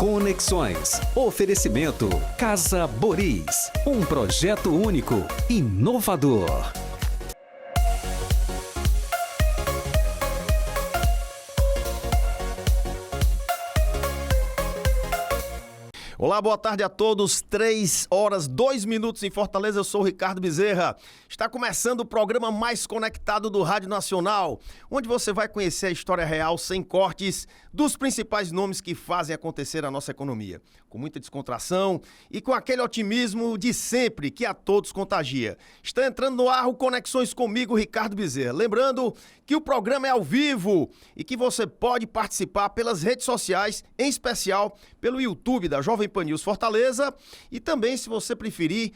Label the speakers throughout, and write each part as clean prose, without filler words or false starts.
Speaker 1: Conexões. Oferecimento Casa Boris. Um projeto único, inovador.
Speaker 2: Olá, boa tarde a todos. 3h02 em Fortaleza. Eu sou o Ricardo Bezerra. Está começando o programa mais conectado do Rádio Nacional, onde você vai conhecer a história real, sem cortes, dos principais nomes que fazem acontecer a nossa economia. Com muita descontração e com aquele otimismo de sempre que a todos contagia. Está entrando no ar o Conexões comigo, Ricardo Bezerra. Lembrando que o programa é ao vivo e que você pode participar pelas redes sociais, em especial pelo YouTube da Jovem Pan News Fortaleza, e também, se você preferir,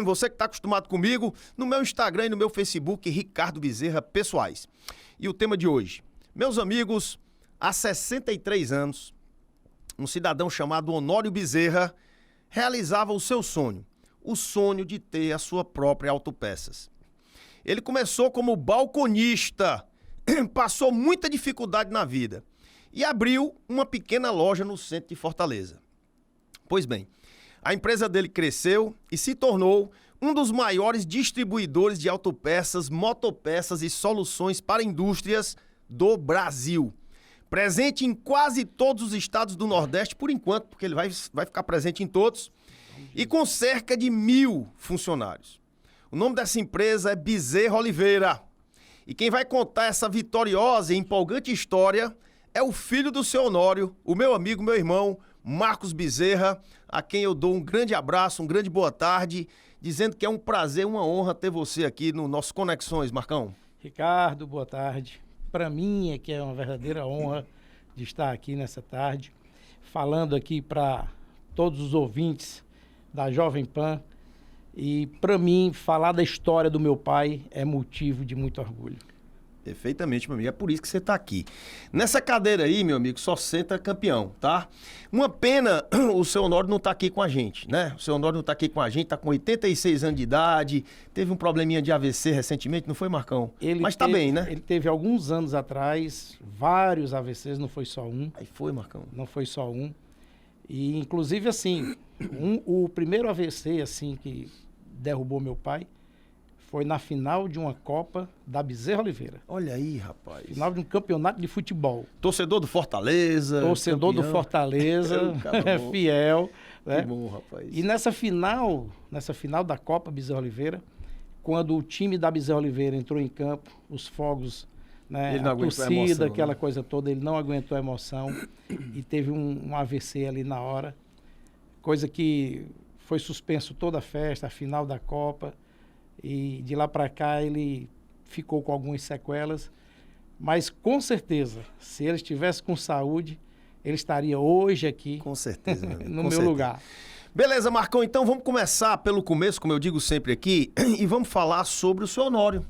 Speaker 2: você que está acostumado comigo, no meu Instagram e no meu Facebook, Ricardo Bezerra Pessoais. E o tema de hoje: meus amigos, há 63 anos, um cidadão chamado Honório Bezerra realizava o seu sonho, o sonho de ter a sua própria autopeças. Ele começou como balconista, passou muita dificuldade na vida e abriu uma pequena loja no centro de Fortaleza. Pois bem, a empresa dele cresceu e se tornou um dos maiores distribuidores de autopeças, motopeças e soluções para indústrias do Brasil. Presente em quase todos os estados do Nordeste, por enquanto, porque ele vai ficar presente em todos, e com cerca de 1.000 funcionários. O nome dessa empresa é Bezerra Oliveira. E quem vai contar essa vitoriosa e empolgante história é o filho do seu Honório, o meu amigo, meu irmão, Marcos Bezerra, a quem eu dou um grande abraço, um grande boa tarde, dizendo que é um prazer, uma honra ter você aqui no nosso Conexões, Marcão.
Speaker 3: Ricardo, boa tarde. Para mim é que é uma verdadeira honra de estar aqui nessa tarde, falando aqui para todos os ouvintes da Jovem Pan. E para mim, falar da história do meu pai é motivo de muito orgulho.
Speaker 2: Perfeitamente, meu amigo. É por isso que você está aqui. Nessa cadeira aí, meu amigo, só senta campeão, tá? Uma pena o seu Honório não tá aqui com a gente, né? O seu Honório não tá aqui com a gente, tá com 86 anos de idade, teve um probleminha de AVC recentemente, não foi, Marcão? Mas tá bem, né?
Speaker 3: Ele teve alguns anos atrás, vários AVCs, não foi só um.
Speaker 2: Aí foi, Marcão.
Speaker 3: Não foi só um. E, inclusive, assim, o primeiro AVC, assim, que derrubou meu pai, foi na final de uma Copa da Bezerra Oliveira.
Speaker 2: Olha aí, rapaz.
Speaker 3: Final de um campeonato de futebol.
Speaker 2: Torcedor do Fortaleza.
Speaker 3: Torcedor campeão. Do Fortaleza, fiel. Né?
Speaker 2: Que bom, rapaz.
Speaker 3: E nessa final da Copa Bezerra Oliveira, quando o time da Bezerra Oliveira entrou em campo, os fogos, né, a torcida, emoção, aquela coisa toda, ele não aguentou a emoção e teve um AVC ali na hora. Coisa que foi suspenso toda a festa, a final da Copa. E de lá para cá ele ficou com algumas sequelas, mas com certeza, se ele estivesse com saúde, ele estaria hoje aqui,
Speaker 2: com certeza, meu amigo,
Speaker 3: no meu lugar.
Speaker 2: Beleza, Marcão, então vamos começar pelo começo, como eu digo sempre aqui, e vamos falar sobre o seu Honório.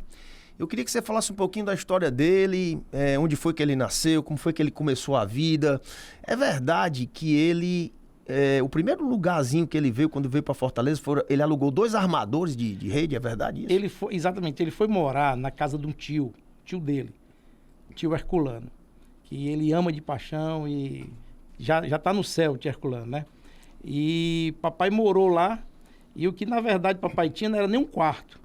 Speaker 2: Eu queria que você falasse um pouquinho da história dele, onde foi que ele nasceu, como foi que ele começou a vida. É verdade que ele... o primeiro lugarzinho que ele veio, quando veio para Fortaleza, ele alugou 2 armadores de rede, é verdade isso?
Speaker 3: Exatamente, ele foi morar na casa de um tio dele, tio Herculano, que ele ama de paixão e já tá no céu, o tio Herculano, né? E papai morou lá, e o que na verdade papai tinha não era nem um quarto,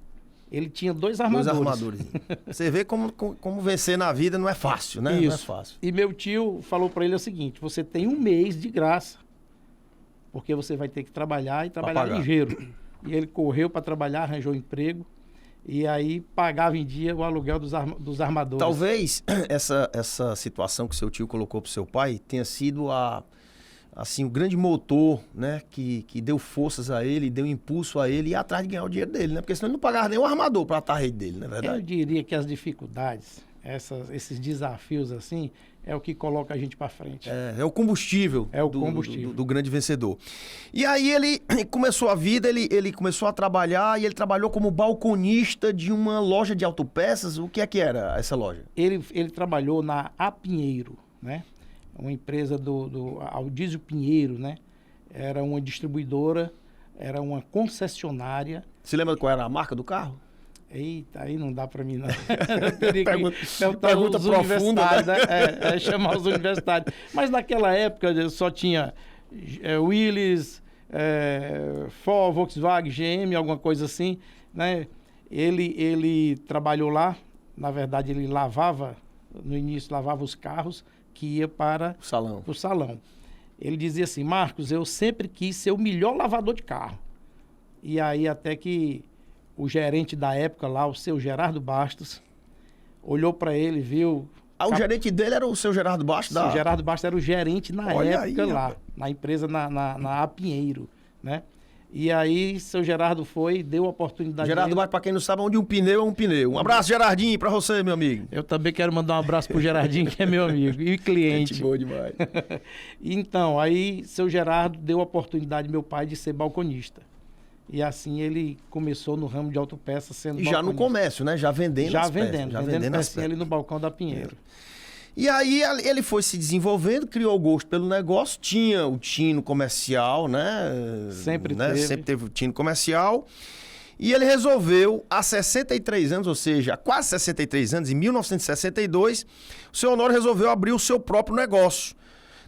Speaker 3: ele tinha 2 armadores.
Speaker 2: 2 armadores. Você vê como vencer na vida não é fácil, né?
Speaker 3: Isso.
Speaker 2: Não é fácil.
Speaker 3: E meu tio falou para ele o seguinte: você tem 1 mês de graça, porque você vai ter que trabalhar e trabalhar ligeiro. E ele correu para trabalhar, arranjou emprego, e aí pagava em dia o aluguel dos armadores.
Speaker 2: Talvez essa situação que seu tio colocou para seu pai tenha sido o grande motor, né, que deu forças a ele, deu impulso a ele ir atrás de ganhar o dinheiro dele, né? Porque senão ele não pagava nem o armador para atar a rede dele, não é verdade?
Speaker 3: Eu diria que as dificuldades, esses desafios assim, é o que coloca a gente para frente.
Speaker 2: É o combustível, do grande vencedor. E aí ele começou a vida, ele começou a trabalhar, e ele trabalhou como balconista de uma loja de autopeças. O que era essa loja?
Speaker 3: Ele trabalhou na A Pinheiro, né? Uma empresa do Aldísio Pinheiro, né? Era uma distribuidora, era uma concessionária.
Speaker 2: Você lembra qual era a marca do carro?
Speaker 3: Eita, aí não dá para mim não.
Speaker 2: Pergunta profunda,
Speaker 3: né? Chamar os universitários. Mas naquela época só tinha Willys, Ford, Volkswagen, GM, alguma coisa assim, né? Ele trabalhou lá, na verdade ele lavava, no início lavava os carros que ia para o salão. Ele dizia assim: Marcos, eu sempre quis ser o melhor lavador de carro. E aí até que o gerente da época lá, o seu Gerardo Bastos, olhou para ele, viu...
Speaker 2: O gerente dele era o seu Gerardo Bastos?
Speaker 3: O Gerardo Bastos era o gerente na época aí, lá, na empresa, na Pinheiro, né? E aí, seu Gerardo foi, deu a oportunidade...
Speaker 2: Gerardo Bastos, para quem não sabe, onde um pneu é um pneu. Um abraço, Gerardinho, para você, meu amigo.
Speaker 3: Eu também quero mandar um abraço pro Gerardinho, que é meu amigo, e cliente.
Speaker 2: Gente boa demais.
Speaker 3: Então, aí, seu Gerardo deu a oportunidade ao meu pai de ser balconista. E assim ele começou no ramo de autopeças sendo
Speaker 2: balconista. Já no comércio, né? Já vendendo as peças.
Speaker 3: Já vendendo pecinha ali no balcão da Pinheiro.
Speaker 2: E aí ele foi se desenvolvendo, criou o gosto pelo negócio, tinha o tino comercial, né?
Speaker 3: Sempre teve
Speaker 2: o tino comercial. E ele resolveu, há 63 anos, ou seja, há quase 63 anos, em 1962, o seu Honório resolveu abrir o seu próprio negócio.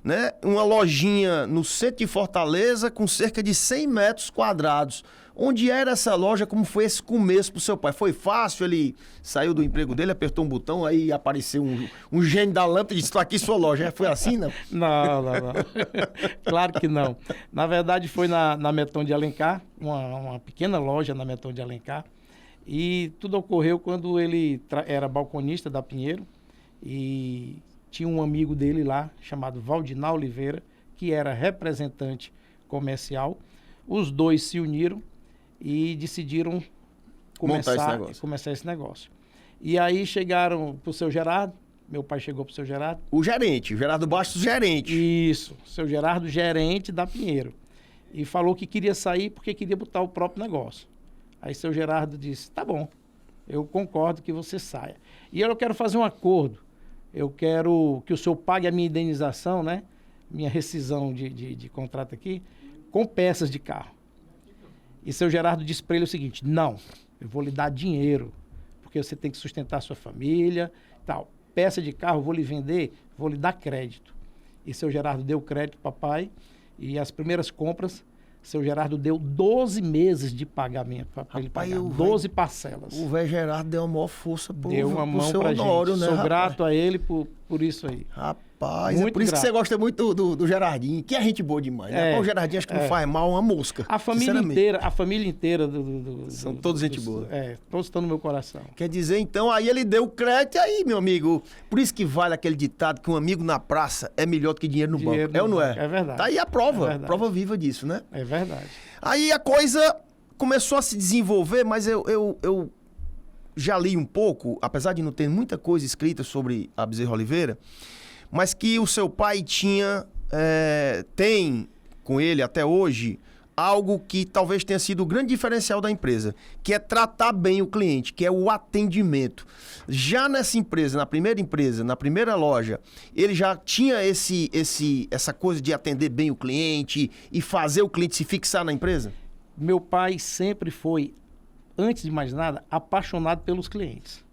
Speaker 2: Né? Uma lojinha no centro de Fortaleza com cerca de 100 metros quadrados. Onde era essa loja? Como foi esse começo pro seu pai? Foi fácil? Ele saiu do emprego dele, apertou um botão, aí apareceu um gênio da lâmpada e disse: "Estou aqui sua loja". Foi assim, não?
Speaker 3: Não. Claro que não. Na verdade, foi na Meton de Alencar, uma pequena loja na Meton de Alencar. E tudo ocorreu quando ele era balconista da Pinheiro e... tinha um amigo dele lá, chamado Valdinar Oliveira, que era representante comercial. Os dois se uniram e decidiram começar esse negócio. E aí chegaram para o seu Gerardo, meu pai chegou para o seu Gerardo.
Speaker 2: O gerente, o Gerardo Bastos, gerente.
Speaker 3: Isso, seu Gerardo, gerente da Pinheiro. E falou que queria sair porque queria botar o próprio negócio. Aí seu Gerardo disse: "Tá bom, eu concordo que você saia. E eu quero fazer um acordo. Eu quero que o senhor pague a minha indenização, né? Minha rescisão de contrato aqui, com peças de carro." E seu Gerardo disse para ele o seguinte: "Não, eu vou lhe dar dinheiro, porque você tem que sustentar a sua família, tal. Peça de carro, eu vou lhe vender, vou lhe dar crédito." E seu Gerardo deu crédito para papai, e as primeiras compras, seu Gerardo deu 12 meses de pagamento para ele pagar, 12 parcelas.
Speaker 2: O velho Gerardo deu uma maior força pro
Speaker 3: deu uma mão
Speaker 2: seu
Speaker 3: pra
Speaker 2: Honório,
Speaker 3: gente.
Speaker 2: né?
Speaker 3: Sou
Speaker 2: rapaz?
Speaker 3: grato a ele por isso aí.
Speaker 2: Rapaz, muito é por isso grato. Que você gosta muito do Gerardinho, que é gente boa demais, né? O Gerardinho acho que não faz mal uma mosca.
Speaker 3: A família inteira
Speaker 2: são todos gente boa.
Speaker 3: Todos estão no meu coração.
Speaker 2: Quer dizer, então, aí ele deu crédito aí, meu amigo. Por isso que vale aquele ditado que um amigo na praça é melhor do que dinheiro no banco. É ou não é?
Speaker 3: É verdade.
Speaker 2: Tá aí a prova, prova viva disso, né?
Speaker 3: É verdade.
Speaker 2: Aí a coisa começou a se desenvolver, mas eu já li um pouco, apesar de não ter muita coisa escrita sobre a Bezerra Oliveira, mas que o seu pai tem com ele até hoje algo que talvez tenha sido o grande diferencial da empresa, que é tratar bem o cliente, que é o atendimento. Já nessa empresa, na primeira loja, ele já tinha essa coisa de atender bem o cliente e fazer o cliente se fixar na empresa?
Speaker 3: Meu pai sempre foi, antes de mais nada, apaixonado pelos clientes.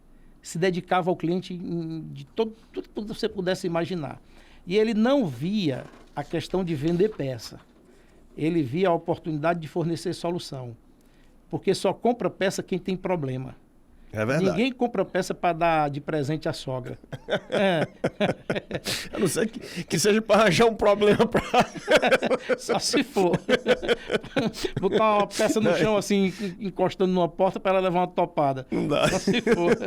Speaker 3: Se dedicava ao cliente de tudo que você pudesse imaginar. E ele não via a questão de vender peça. Ele via a oportunidade de fornecer solução. Porque só compra peça quem tem problema.
Speaker 2: É verdade.
Speaker 3: Ninguém compra peça para dar de presente à sogra.
Speaker 2: A não ser que seja para arranjar um problema para...
Speaker 3: Só se for. Botar uma peça no chão assim, encostando numa porta para ela levar uma topada.
Speaker 2: Não dá.
Speaker 3: Só se for.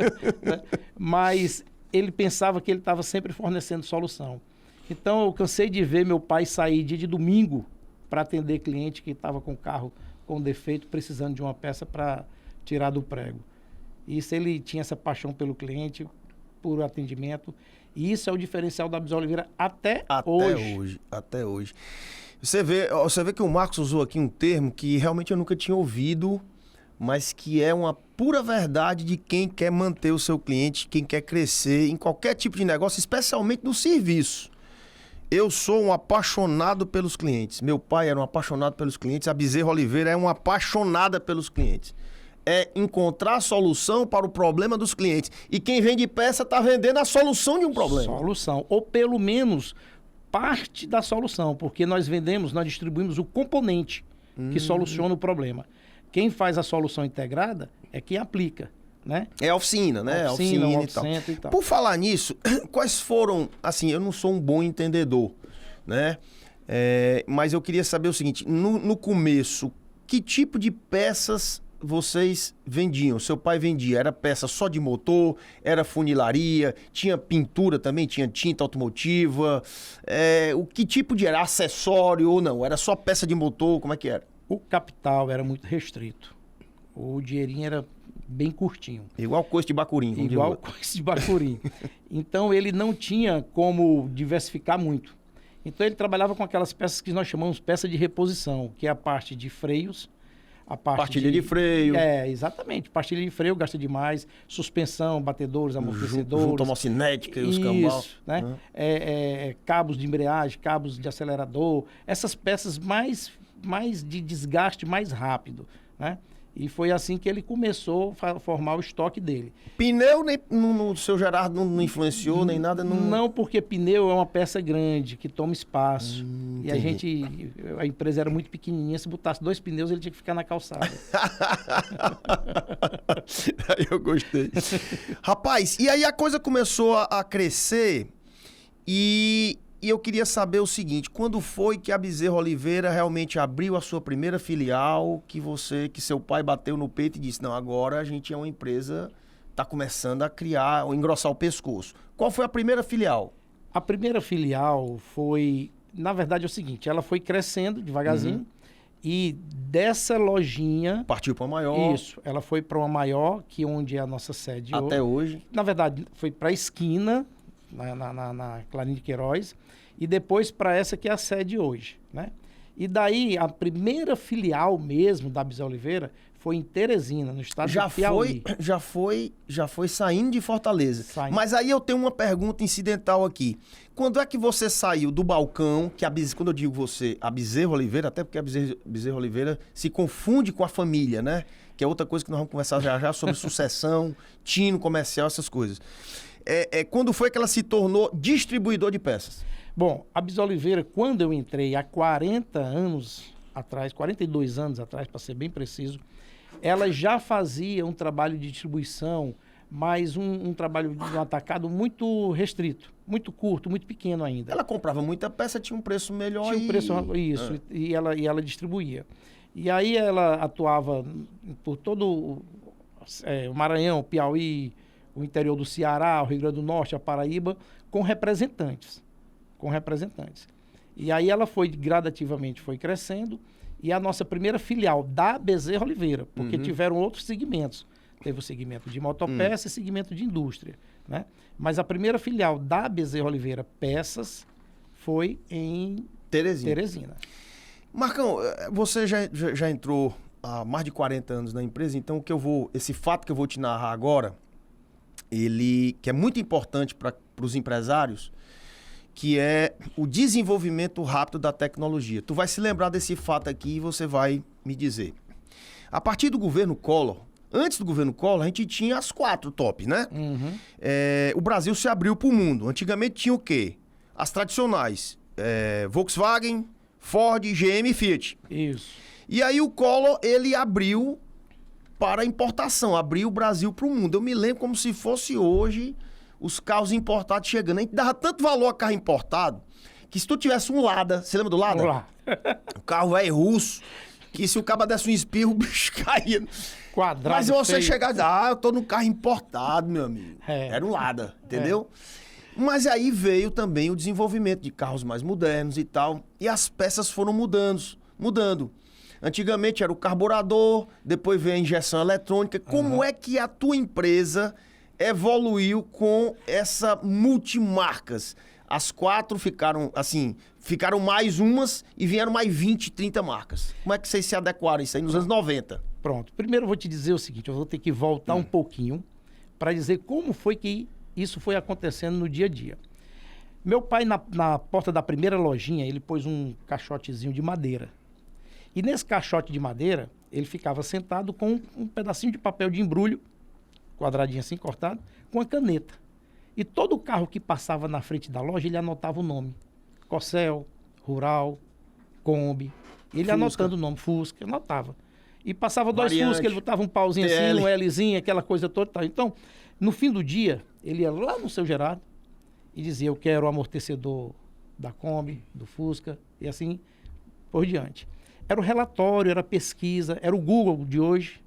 Speaker 3: Mas ele pensava que ele estava sempre fornecendo solução. Então eu cansei de ver meu pai sair dia de domingo para atender cliente que estava com o carro com defeito, precisando de uma peça para tirar do prego. Isso, ele tinha essa paixão pelo cliente, por atendimento. E isso é o diferencial da Bezerra Oliveira até hoje.
Speaker 2: Até hoje. Você vê que o Marcos usou aqui um termo que realmente eu nunca tinha ouvido, mas que é uma pura verdade de quem quer manter o seu cliente, quem quer crescer em qualquer tipo de negócio, especialmente no serviço. Eu sou um apaixonado pelos clientes. Meu pai era um apaixonado pelos clientes. A Bezerra Oliveira é uma apaixonada pelos clientes. É encontrar a solução para o problema dos clientes. E quem vende peça está vendendo a solução de um problema.
Speaker 3: Solução. Ou pelo menos parte da solução, porque nós distribuímos o componente que soluciona o problema. Quem faz a solução integrada é quem aplica, né?
Speaker 2: É a oficina, né?
Speaker 3: Oficina
Speaker 2: e tal. Por falar nisso, quais foram, assim, eu não sou um bom entendedor, né? Mas eu queria saber o seguinte, no começo, que tipo de peças vocês vendiam? Seu pai vendia? Era peça só de motor? Era funilaria? Tinha pintura também? Tinha tinta automotiva? O que tipo de era? Acessório ou não? Era só peça de motor? Como é que era?
Speaker 3: O capital era muito restrito. O dinheirinho era bem curtinho.
Speaker 2: Igual coice de bacurim.
Speaker 3: Igual coice de bacurim. Então ele não tinha como diversificar muito. Então ele trabalhava com aquelas peças que nós chamamos peça de reposição, que é a parte de freios, a
Speaker 2: pastilha de freio.
Speaker 3: Exatamente. Pastilha de freio gasta demais, suspensão, batedores, amortecedores.
Speaker 2: Junta homocinética e os cambal.
Speaker 3: Isso, né? Cabos de embreagem, cabos de acelerador, essas peças mais de desgaste mais rápido, né? E foi assim que ele começou a formar o estoque dele.
Speaker 2: Pneu, no seu Gerardo, não influenciou nem nada?
Speaker 3: Não, porque pneu é uma peça grande, que toma espaço. E a empresa era muito pequenininha, se botasse 2 pneus, ele tinha que ficar na calçada.
Speaker 2: Eu gostei. Rapaz, e aí a coisa começou a crescer e eu queria saber o seguinte, quando foi que a Bezerra Oliveira realmente abriu a sua primeira filial, que seu pai bateu no peito e disse, não, agora a gente é uma empresa, está começando a criar, ou engrossar o pescoço. Qual foi a primeira filial?
Speaker 3: A primeira filial foi, na verdade é o seguinte, ela foi crescendo devagarzinho, e dessa lojinha...
Speaker 2: Partiu para uma maior.
Speaker 3: Isso, ela foi para uma maior, que onde é a nossa sede
Speaker 2: até hoje.
Speaker 3: Na verdade, foi para a esquina, na Clarim de Queiroz, e depois para essa que é a sede hoje, né? E daí, a primeira filial mesmo da Bezerra Oliveira foi em Teresina, no estado de Piauí.
Speaker 2: Já foi saindo de Fortaleza. Mas aí eu tenho uma pergunta incidental aqui. Quando é que você saiu do balcão, quando eu digo você, a Bezerra Oliveira, até porque a Bezerra Oliveira se confunde com a família, né? Que é outra coisa que nós vamos conversar já sobre sucessão, tino comercial, essas coisas. Quando foi que ela se tornou distribuidor de peças?
Speaker 3: Bom, a Bezerra Oliveira, quando eu entrei há 40 anos atrás, 42 anos atrás, para ser bem preciso, ela já fazia um trabalho de distribuição, mas um trabalho de um atacado muito restrito, muito curto, muito pequeno ainda.
Speaker 2: Ela comprava muita peça, tinha um preço melhor.
Speaker 3: Tinha um preço, isso, e ela distribuía. E aí ela atuava por todo o Maranhão, o Piauí, o interior do Ceará, o Rio Grande do Norte, a Paraíba, com representantes. E aí ela gradativamente foi crescendo, e a nossa primeira filial da Bezerra Oliveira, porque tiveram outros segmentos. Teve o segmento de motopeça e segmento de indústria, né? Mas a primeira filial da Bezerra Oliveira Peças foi em Teresina.
Speaker 2: Marcão, você já entrou há mais de 40 anos na empresa, então esse fato que eu vou te narrar agora, que é muito importante para os empresários, que é o desenvolvimento rápido da tecnologia. Tu vai se lembrar desse fato aqui e você vai me dizer. A partir do governo Collor, antes do governo Collor, a gente tinha as 4 top, né? O Brasil se abriu para o mundo. Antigamente tinha o quê? As tradicionais. Volkswagen, Ford, GM e Fiat.
Speaker 3: Isso.
Speaker 2: E aí o Collor, ele abriu para importação, abriu o Brasil para o mundo. Eu me lembro como se fosse hoje os carros importados chegando. A gente dava tanto valor a carro importado que se tu tivesse um Lada, você lembra do Lada? O carro velho russo, que se o cabo desse um espirro, o bicho caía.
Speaker 3: Quadrado.
Speaker 2: Mas você chegar e dizer, eu tô no carro importado, meu amigo. Era um Lada, entendeu? Mas aí veio também o desenvolvimento de carros mais modernos e tal, e as peças foram mudando. Antigamente era o carburador, depois veio a injeção eletrônica. Como é que a tua empresa evoluiu com essa multimarcas? As 4 ficaram mais umas e vieram mais 20, 30 marcas. Como é que vocês se adequaram isso aí nos anos 90?
Speaker 3: Pronto. Primeiro eu vou te dizer o seguinte, eu vou ter que voltar um pouquinho para dizer como foi que isso foi acontecendo no dia a dia. Meu pai, na porta da primeira lojinha, ele pôs um caixotezinho de madeira. E nesse caixote de madeira, ele ficava sentado com um pedacinho de papel de embrulho, quadradinho assim, cortado, com a caneta. E todo carro que passava na frente da loja, ele anotava o nome. Corcel, Rural, Kombi. Ele
Speaker 2: Fusca.
Speaker 3: anotando o nome, Fusca, anotava. E passava dois
Speaker 2: Variante.
Speaker 3: Fusca, ele botava um pauzinho
Speaker 2: TL.
Speaker 3: assim, um Lzinho, aquela coisa toda. Tal. Então, no fim do dia, ele ia lá no seu Gerardo e dizia, eu quero o amortecedor da Kombi, do Fusca, e assim por diante. Era o relatório, era a pesquisa, era o Google de hoje.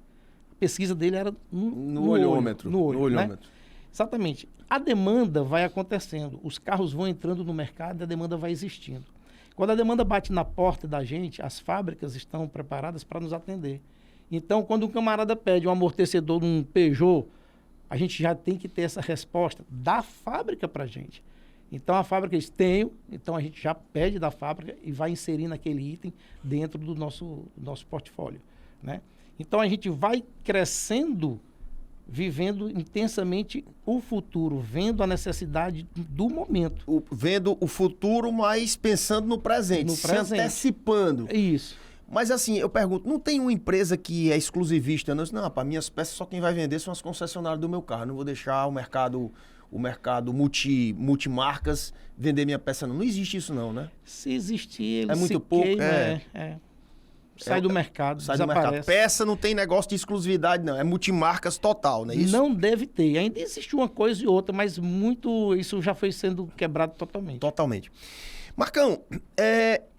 Speaker 3: A pesquisa dele era
Speaker 2: No olhômetro.
Speaker 3: No olho,
Speaker 2: no
Speaker 3: né?
Speaker 2: olhômetro.
Speaker 3: Exatamente. A demanda vai acontecendo, os carros vão entrando no mercado e a demanda vai existindo. Quando a demanda bate na porta da gente, as fábricas estão preparadas para nos atender. Então, quando um camarada pede um amortecedor num Peugeot, a gente já tem que ter essa resposta da fábrica para a gente. Então, a fábrica diz, tenho, então a gente já pede da fábrica e vai inserindo aquele item dentro do nosso portfólio, né? Então, a gente vai crescendo, vivendo intensamente o futuro, vendo a necessidade do momento.
Speaker 2: Vendo o futuro, mas pensando no presente, se antecipando.
Speaker 3: Isso.
Speaker 2: Mas assim, eu pergunto, não tem uma empresa que é exclusivista? Não, rapaz, minhas peças só quem vai vender são as concessionárias do meu carro. Não vou deixar o mercado multimarcas vender minha peça, não. Não existe isso não, né?
Speaker 3: Se existir, ele
Speaker 2: é muito
Speaker 3: se
Speaker 2: pouco,
Speaker 3: queima, sai do mercado,
Speaker 2: sai do mercado. Peça não tem negócio de exclusividade, não. É multimarcas total, não é isso?
Speaker 3: Não deve ter. Ainda existe uma coisa e outra, mas isso já foi sendo quebrado totalmente.
Speaker 2: Totalmente. Marcão,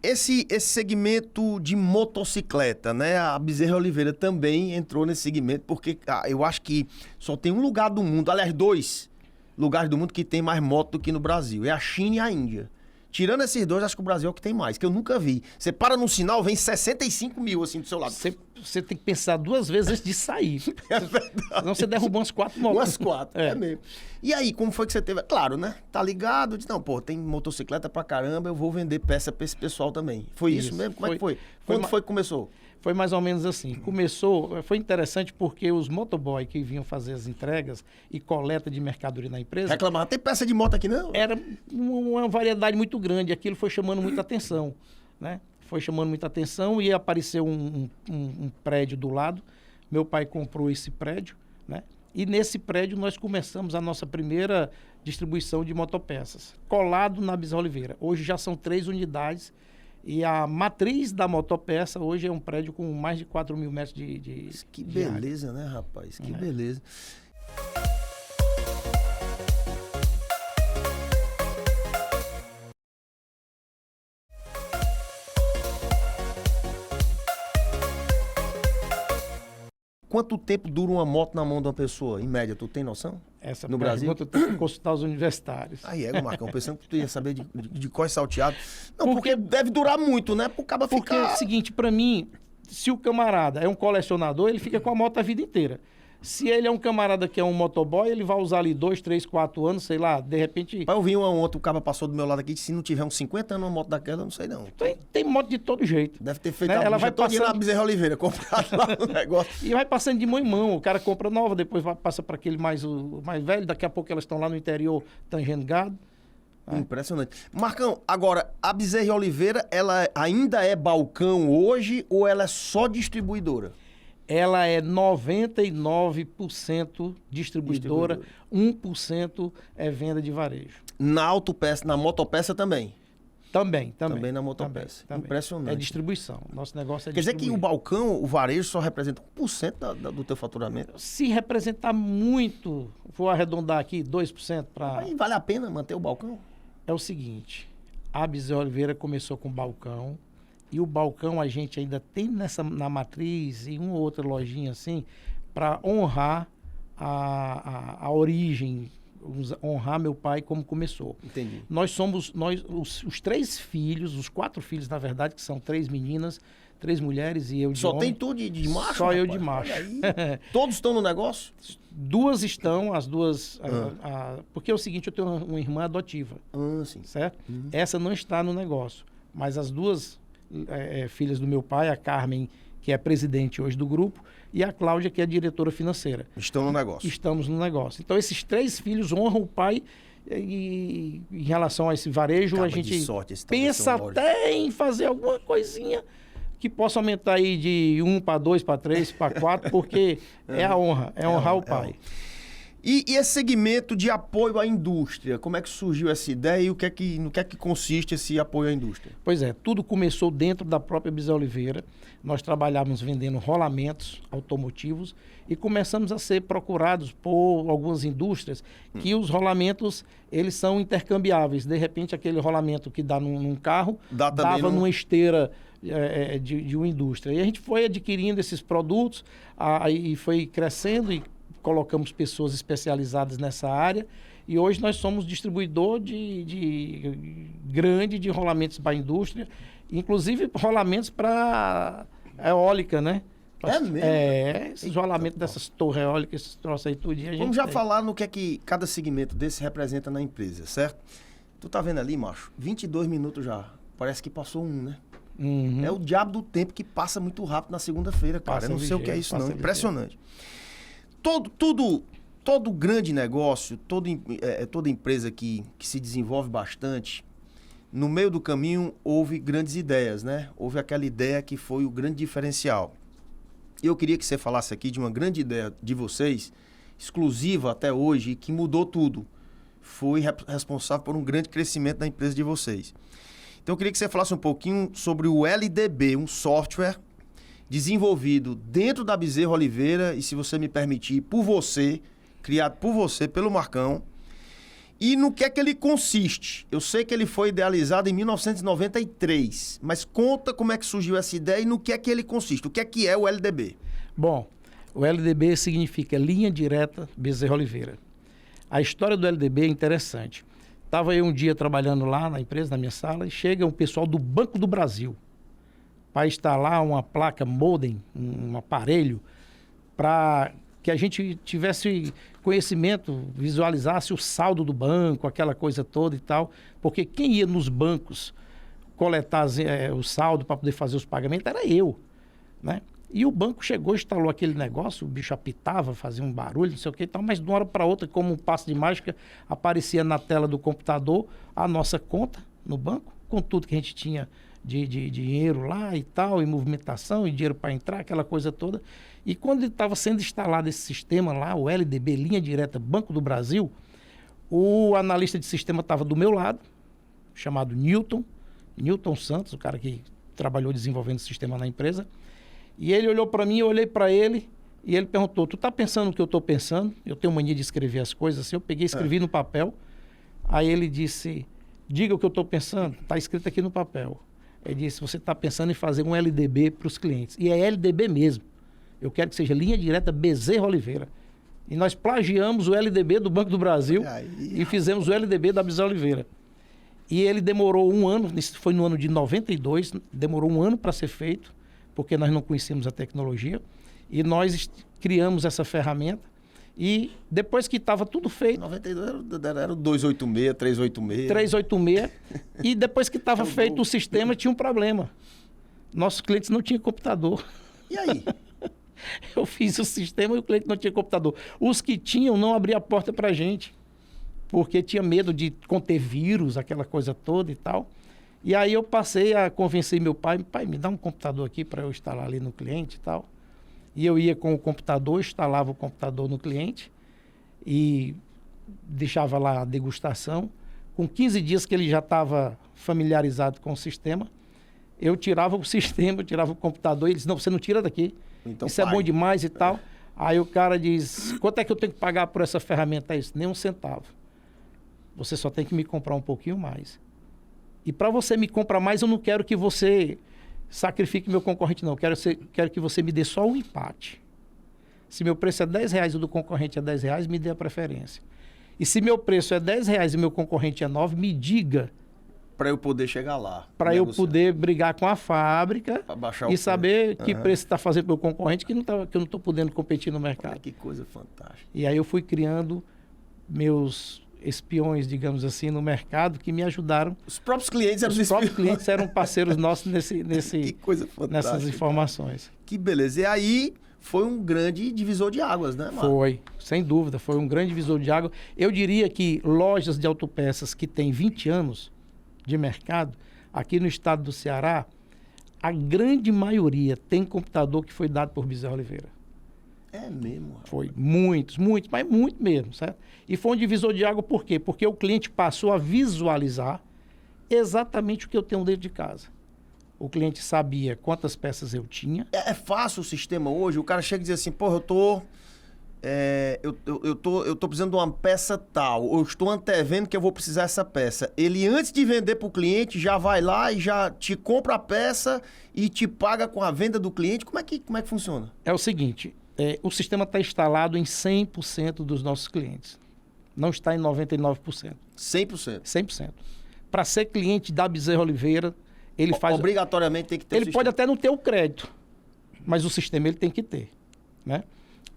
Speaker 2: esse segmento de motocicleta, né? A Bezerra Oliveira também entrou nesse segmento, porque eu acho que só tem um lugar do mundo, aliás, 2 lugares do mundo que tem mais moto do que no Brasil. É a China e a Índia. Tirando esses 2, acho que o Brasil é o que tem mais, que eu nunca vi. Você para num sinal, vem 65 mil assim do seu lado.
Speaker 3: Você tem que pensar 2 vezes antes de sair.
Speaker 2: É verdade.
Speaker 3: Senão você derruba umas 4 motos.
Speaker 2: Umas 4, é mesmo. E aí, como foi que você teve? Claro, né? Tá ligado? Diz, não, pô, tem motocicleta pra caramba, eu vou vender peça pra esse pessoal também. Foi isso mesmo? Como é que foi? Quando foi que começou?
Speaker 3: Foi mais ou menos assim. Foi interessante porque os motoboy que vinham fazer as entregas e coleta de mercadoria na empresa...
Speaker 2: Reclamava, tem peça de moto aqui não?
Speaker 3: Era uma variedade muito grande, aquilo foi chamando muita atenção, né? Foi chamando muita atenção e apareceu um prédio do lado. Meu pai comprou esse prédio, né? E nesse prédio nós começamos a nossa primeira distribuição de motopeças, colado na Bezerra Oliveira. Hoje já são 3 unidades. E a matriz da motopeça hoje é um prédio com mais de 4 mil metros de
Speaker 2: Que beleza, né, rapaz? Que beleza. Quanto tempo dura uma moto na mão de uma pessoa, em média? Tu tem noção?
Speaker 3: Essa
Speaker 2: no Brasil?
Speaker 3: Eu tenho que consultar os universitários.
Speaker 2: Aí Marcão, pensando que tu ia saber de qual é salteado. Não, porque deve durar muito, né? Porque
Speaker 3: é o seguinte, para mim, se o camarada é um colecionador, ele fica com a moto a vida inteira. Se ele é um camarada que é um motoboy, ele vai usar ali 2, 3, 4 anos, sei lá, de repente...
Speaker 2: Eu vi outro cara passou do meu lado aqui, se não tiver uns 50 anos uma moto daquela, eu não sei não.
Speaker 3: Tem moto de todo jeito.
Speaker 2: Deve ter feito
Speaker 3: ela vai passando
Speaker 2: na Bezerra Oliveira, comprado lá no negócio.
Speaker 3: E vai passando de mão em mão, o cara compra nova, depois passa para aquele mais velho, daqui a pouco elas estão lá no interior tangendo gado.
Speaker 2: Impressionante. Marcão, agora, a Bezerra Oliveira, ela ainda é balcão hoje ou ela é só distribuidora?
Speaker 3: Ela é 99% distribuidora, 1% é venda de varejo.
Speaker 2: Na autopeça, na motopeça também?
Speaker 3: Também.
Speaker 2: Também na motopeça.
Speaker 3: Também.
Speaker 2: Impressionante.
Speaker 3: É distribuição. Nosso negócio é
Speaker 2: Quer dizer que o balcão, o varejo só representa 1% do teu faturamento?
Speaker 3: Se representar muito, vou arredondar aqui, 2% para...
Speaker 2: Aí vale a pena manter o balcão?
Speaker 3: É o seguinte, a Bezerra Oliveira começou com balcão, e o balcão a gente ainda tem na matriz e uma outra lojinha assim, para honrar a origem, honrar meu pai como começou.
Speaker 2: Entendi.
Speaker 3: Nós somos, os 3 filhos, os 4 filhos, na verdade, que são 3 meninas, 3 mulheres e eu de
Speaker 2: Só
Speaker 3: homem.
Speaker 2: tem tu de macho?
Speaker 3: Só
Speaker 2: rapaz?
Speaker 3: eu de macho.
Speaker 2: Todos estão no negócio?
Speaker 3: 2 estão, as 2... porque é o seguinte, eu tenho uma irmã adotiva.
Speaker 2: Sim.
Speaker 3: Certo? Essa não está no negócio. Mas as 2 filhas do meu pai, a Carmen, que é presidente hoje do grupo, e a Cláudia, que é diretora financeira.
Speaker 2: Estão no negócio.
Speaker 3: Estamos no negócio. Então, esses 3 filhos honram o pai e em relação a esse varejo,
Speaker 2: Acaba
Speaker 3: a gente
Speaker 2: sorte,
Speaker 3: pensa até em fazer alguma coisinha que possa aumentar aí de 1 para 2, para 3, para 4, porque é a honra, honrar o pai.
Speaker 2: E esse segmento de apoio à indústria, como é que surgiu essa ideia e no que é que consiste esse apoio à indústria?
Speaker 3: Pois é, tudo começou dentro da própria Bezerra Oliveira. Nós trabalhávamos vendendo rolamentos automotivos e começamos a ser procurados por algumas indústrias que os rolamentos, eles são intercambiáveis. De repente, aquele rolamento que dá num carro, dava numa esteira de uma indústria. E a gente foi adquirindo esses produtos e foi crescendo e colocamos pessoas especializadas nessa área e hoje nós somos distribuidor grande de rolamentos para a indústria, inclusive rolamentos para eólica, né?
Speaker 2: É mesmo?
Speaker 3: Esses rolamentos dessas torres eólicas, esses troços aí tudo.
Speaker 2: Vamos já falar no que é que cada segmento desse representa na empresa, certo? Tu tá vendo ali, macho? 22 minutos já. Parece que passou né?
Speaker 3: Uhum.
Speaker 2: É o diabo do tempo que passa muito rápido na segunda-feira, cara. Eu não sei o que é isso, não. Impressionante. Todo grande negócio, toda empresa que se desenvolve bastante, no meio do caminho houve grandes ideias, né? Houve aquela ideia que foi o grande diferencial. Eu queria que você falasse aqui de uma grande ideia de vocês, exclusiva até hoje, que mudou tudo. Foi responsável por um grande crescimento da empresa de vocês. Então eu queria que você falasse um pouquinho sobre o LDB, um software desenvolvido dentro da Bezerra Oliveira e, se você me permitir, criado por você, pelo Marcão. E no que é que ele consiste? Eu sei que ele foi idealizado em 1993, mas conta como é que surgiu essa ideia e no que é que ele consiste. O que é o LDB?
Speaker 3: Bom, o LDB significa Linha Direta Bezerra Oliveira. A história do LDB é interessante. Estava eu um dia trabalhando lá na empresa, na minha sala, e chega um pessoal do Banco do Brasil para instalar uma placa modem, um aparelho, para que a gente tivesse conhecimento, visualizasse o saldo do banco, aquela coisa toda e tal. Porque quem ia nos bancos coletar o saldo para poder fazer os pagamentos era eu, né? E o banco chegou, instalou aquele negócio, o bicho apitava, fazia um barulho, não sei o que e tal, mas de uma hora para outra, como um passe de mágica, aparecia na tela do computador a nossa conta no banco, com tudo que a gente tinha de dinheiro lá e tal, e movimentação, e dinheiro para entrar, aquela coisa toda. E quando estava sendo instalado esse sistema lá, o LDB, Linha Direta Banco do Brasil, o analista de sistema estava do meu lado, chamado Newton Santos, o cara que trabalhou desenvolvendo o sistema na empresa. E ele olhou para mim, eu olhei para ele, e ele perguntou, tu tá pensando o que eu estou pensando? Eu tenho mania de escrever as coisas assim, eu peguei e escrevi no papel. Aí ele disse, diga o que eu estou pensando, está escrito aqui no papel. Ele disse, você está pensando em fazer um LDB para os clientes. E é LDB mesmo. Eu quero que seja Linha Direta Bezerra Oliveira. E nós plagiamos o LDB do Banco do Brasil e fizemos o LDB da Bezerra Oliveira. E ele demorou um ano, isso foi no ano de 92, demorou um ano para ser feito, porque nós não conhecíamos a tecnologia. E nós criamos essa ferramenta. E depois que estava tudo feito...
Speaker 2: 92 era o 286, 386.
Speaker 3: 386. E depois que estava feito o sistema, tinha um problema. Nossos clientes não tinham computador.
Speaker 2: E aí?
Speaker 3: Eu fiz o sistema e o cliente não tinha computador. Os que tinham não abriam a porta para a gente, porque tinha medo de conter vírus, aquela coisa toda e tal. E aí eu passei a convencer meu pai, me dá um computador aqui para eu instalar ali no cliente e tal. E eu ia com o computador, instalava o computador no cliente e deixava lá a degustação. Com 15 dias que ele já estava familiarizado com o sistema, eu tirava o sistema, eu tirava o computador e ele disse, não, você não tira daqui. Então, isso é bom demais e tal. Aí o cara diz, quanto é que eu tenho que pagar por essa ferramenta? É isso, nem um centavo. Você só tem que me comprar um pouquinho mais. E para você me comprar mais, eu não quero que você sacrifique meu concorrente, não. Quero que você me dê só um empate. Se meu preço é R$10 e o do concorrente é R$10, me dê a preferência. E se meu preço é R$10 e meu concorrente é 9, me diga.
Speaker 2: Para eu poder chegar lá.
Speaker 3: Para eu poder brigar com a fábrica e saber que preço está fazendo para o meu concorrente que eu não estou podendo competir no mercado.
Speaker 2: Olha que coisa fantástica.
Speaker 3: E aí eu fui criando meus espiões, digamos assim, no mercado que me ajudaram.
Speaker 2: Os próprios clientes eram
Speaker 3: Os próprios clientes eram parceiros nossos
Speaker 2: que coisa fantástica,
Speaker 3: nessas informações.
Speaker 2: Cara. Que beleza. E aí foi um grande divisor de águas, né, Marco?
Speaker 3: Foi, sem dúvida, foi um grande divisor de água. Eu diria que lojas de autopeças que têm 20 anos de mercado, aqui no estado do Ceará, a grande maioria tem computador que foi dado por Bezerra Oliveira.
Speaker 2: É mesmo? Rapaz.
Speaker 3: Foi muitos, mas muito mesmo, certo? E foi um divisor de água por quê? Porque o cliente passou a visualizar exatamente o que eu tenho dentro de casa. O cliente sabia quantas peças eu tinha.
Speaker 2: É fácil o sistema hoje? O cara chega e diz assim, porra, eu tô precisando de uma peça tal, ou estou antevendo que eu vou precisar dessa peça. Ele, antes de vender para o cliente, já vai lá e já te compra a peça e te paga com a venda do cliente. Como é que funciona?
Speaker 3: É o seguinte, o sistema está instalado em 100% dos nossos clientes. Não está em 99%.
Speaker 2: 100%?
Speaker 3: 100%. Para ser cliente da Bezerra Oliveira, ele faz...
Speaker 2: Obrigatoriamente tem que ter o
Speaker 3: sistema. Ele pode até não ter o crédito, mas o sistema ele tem que ter, né?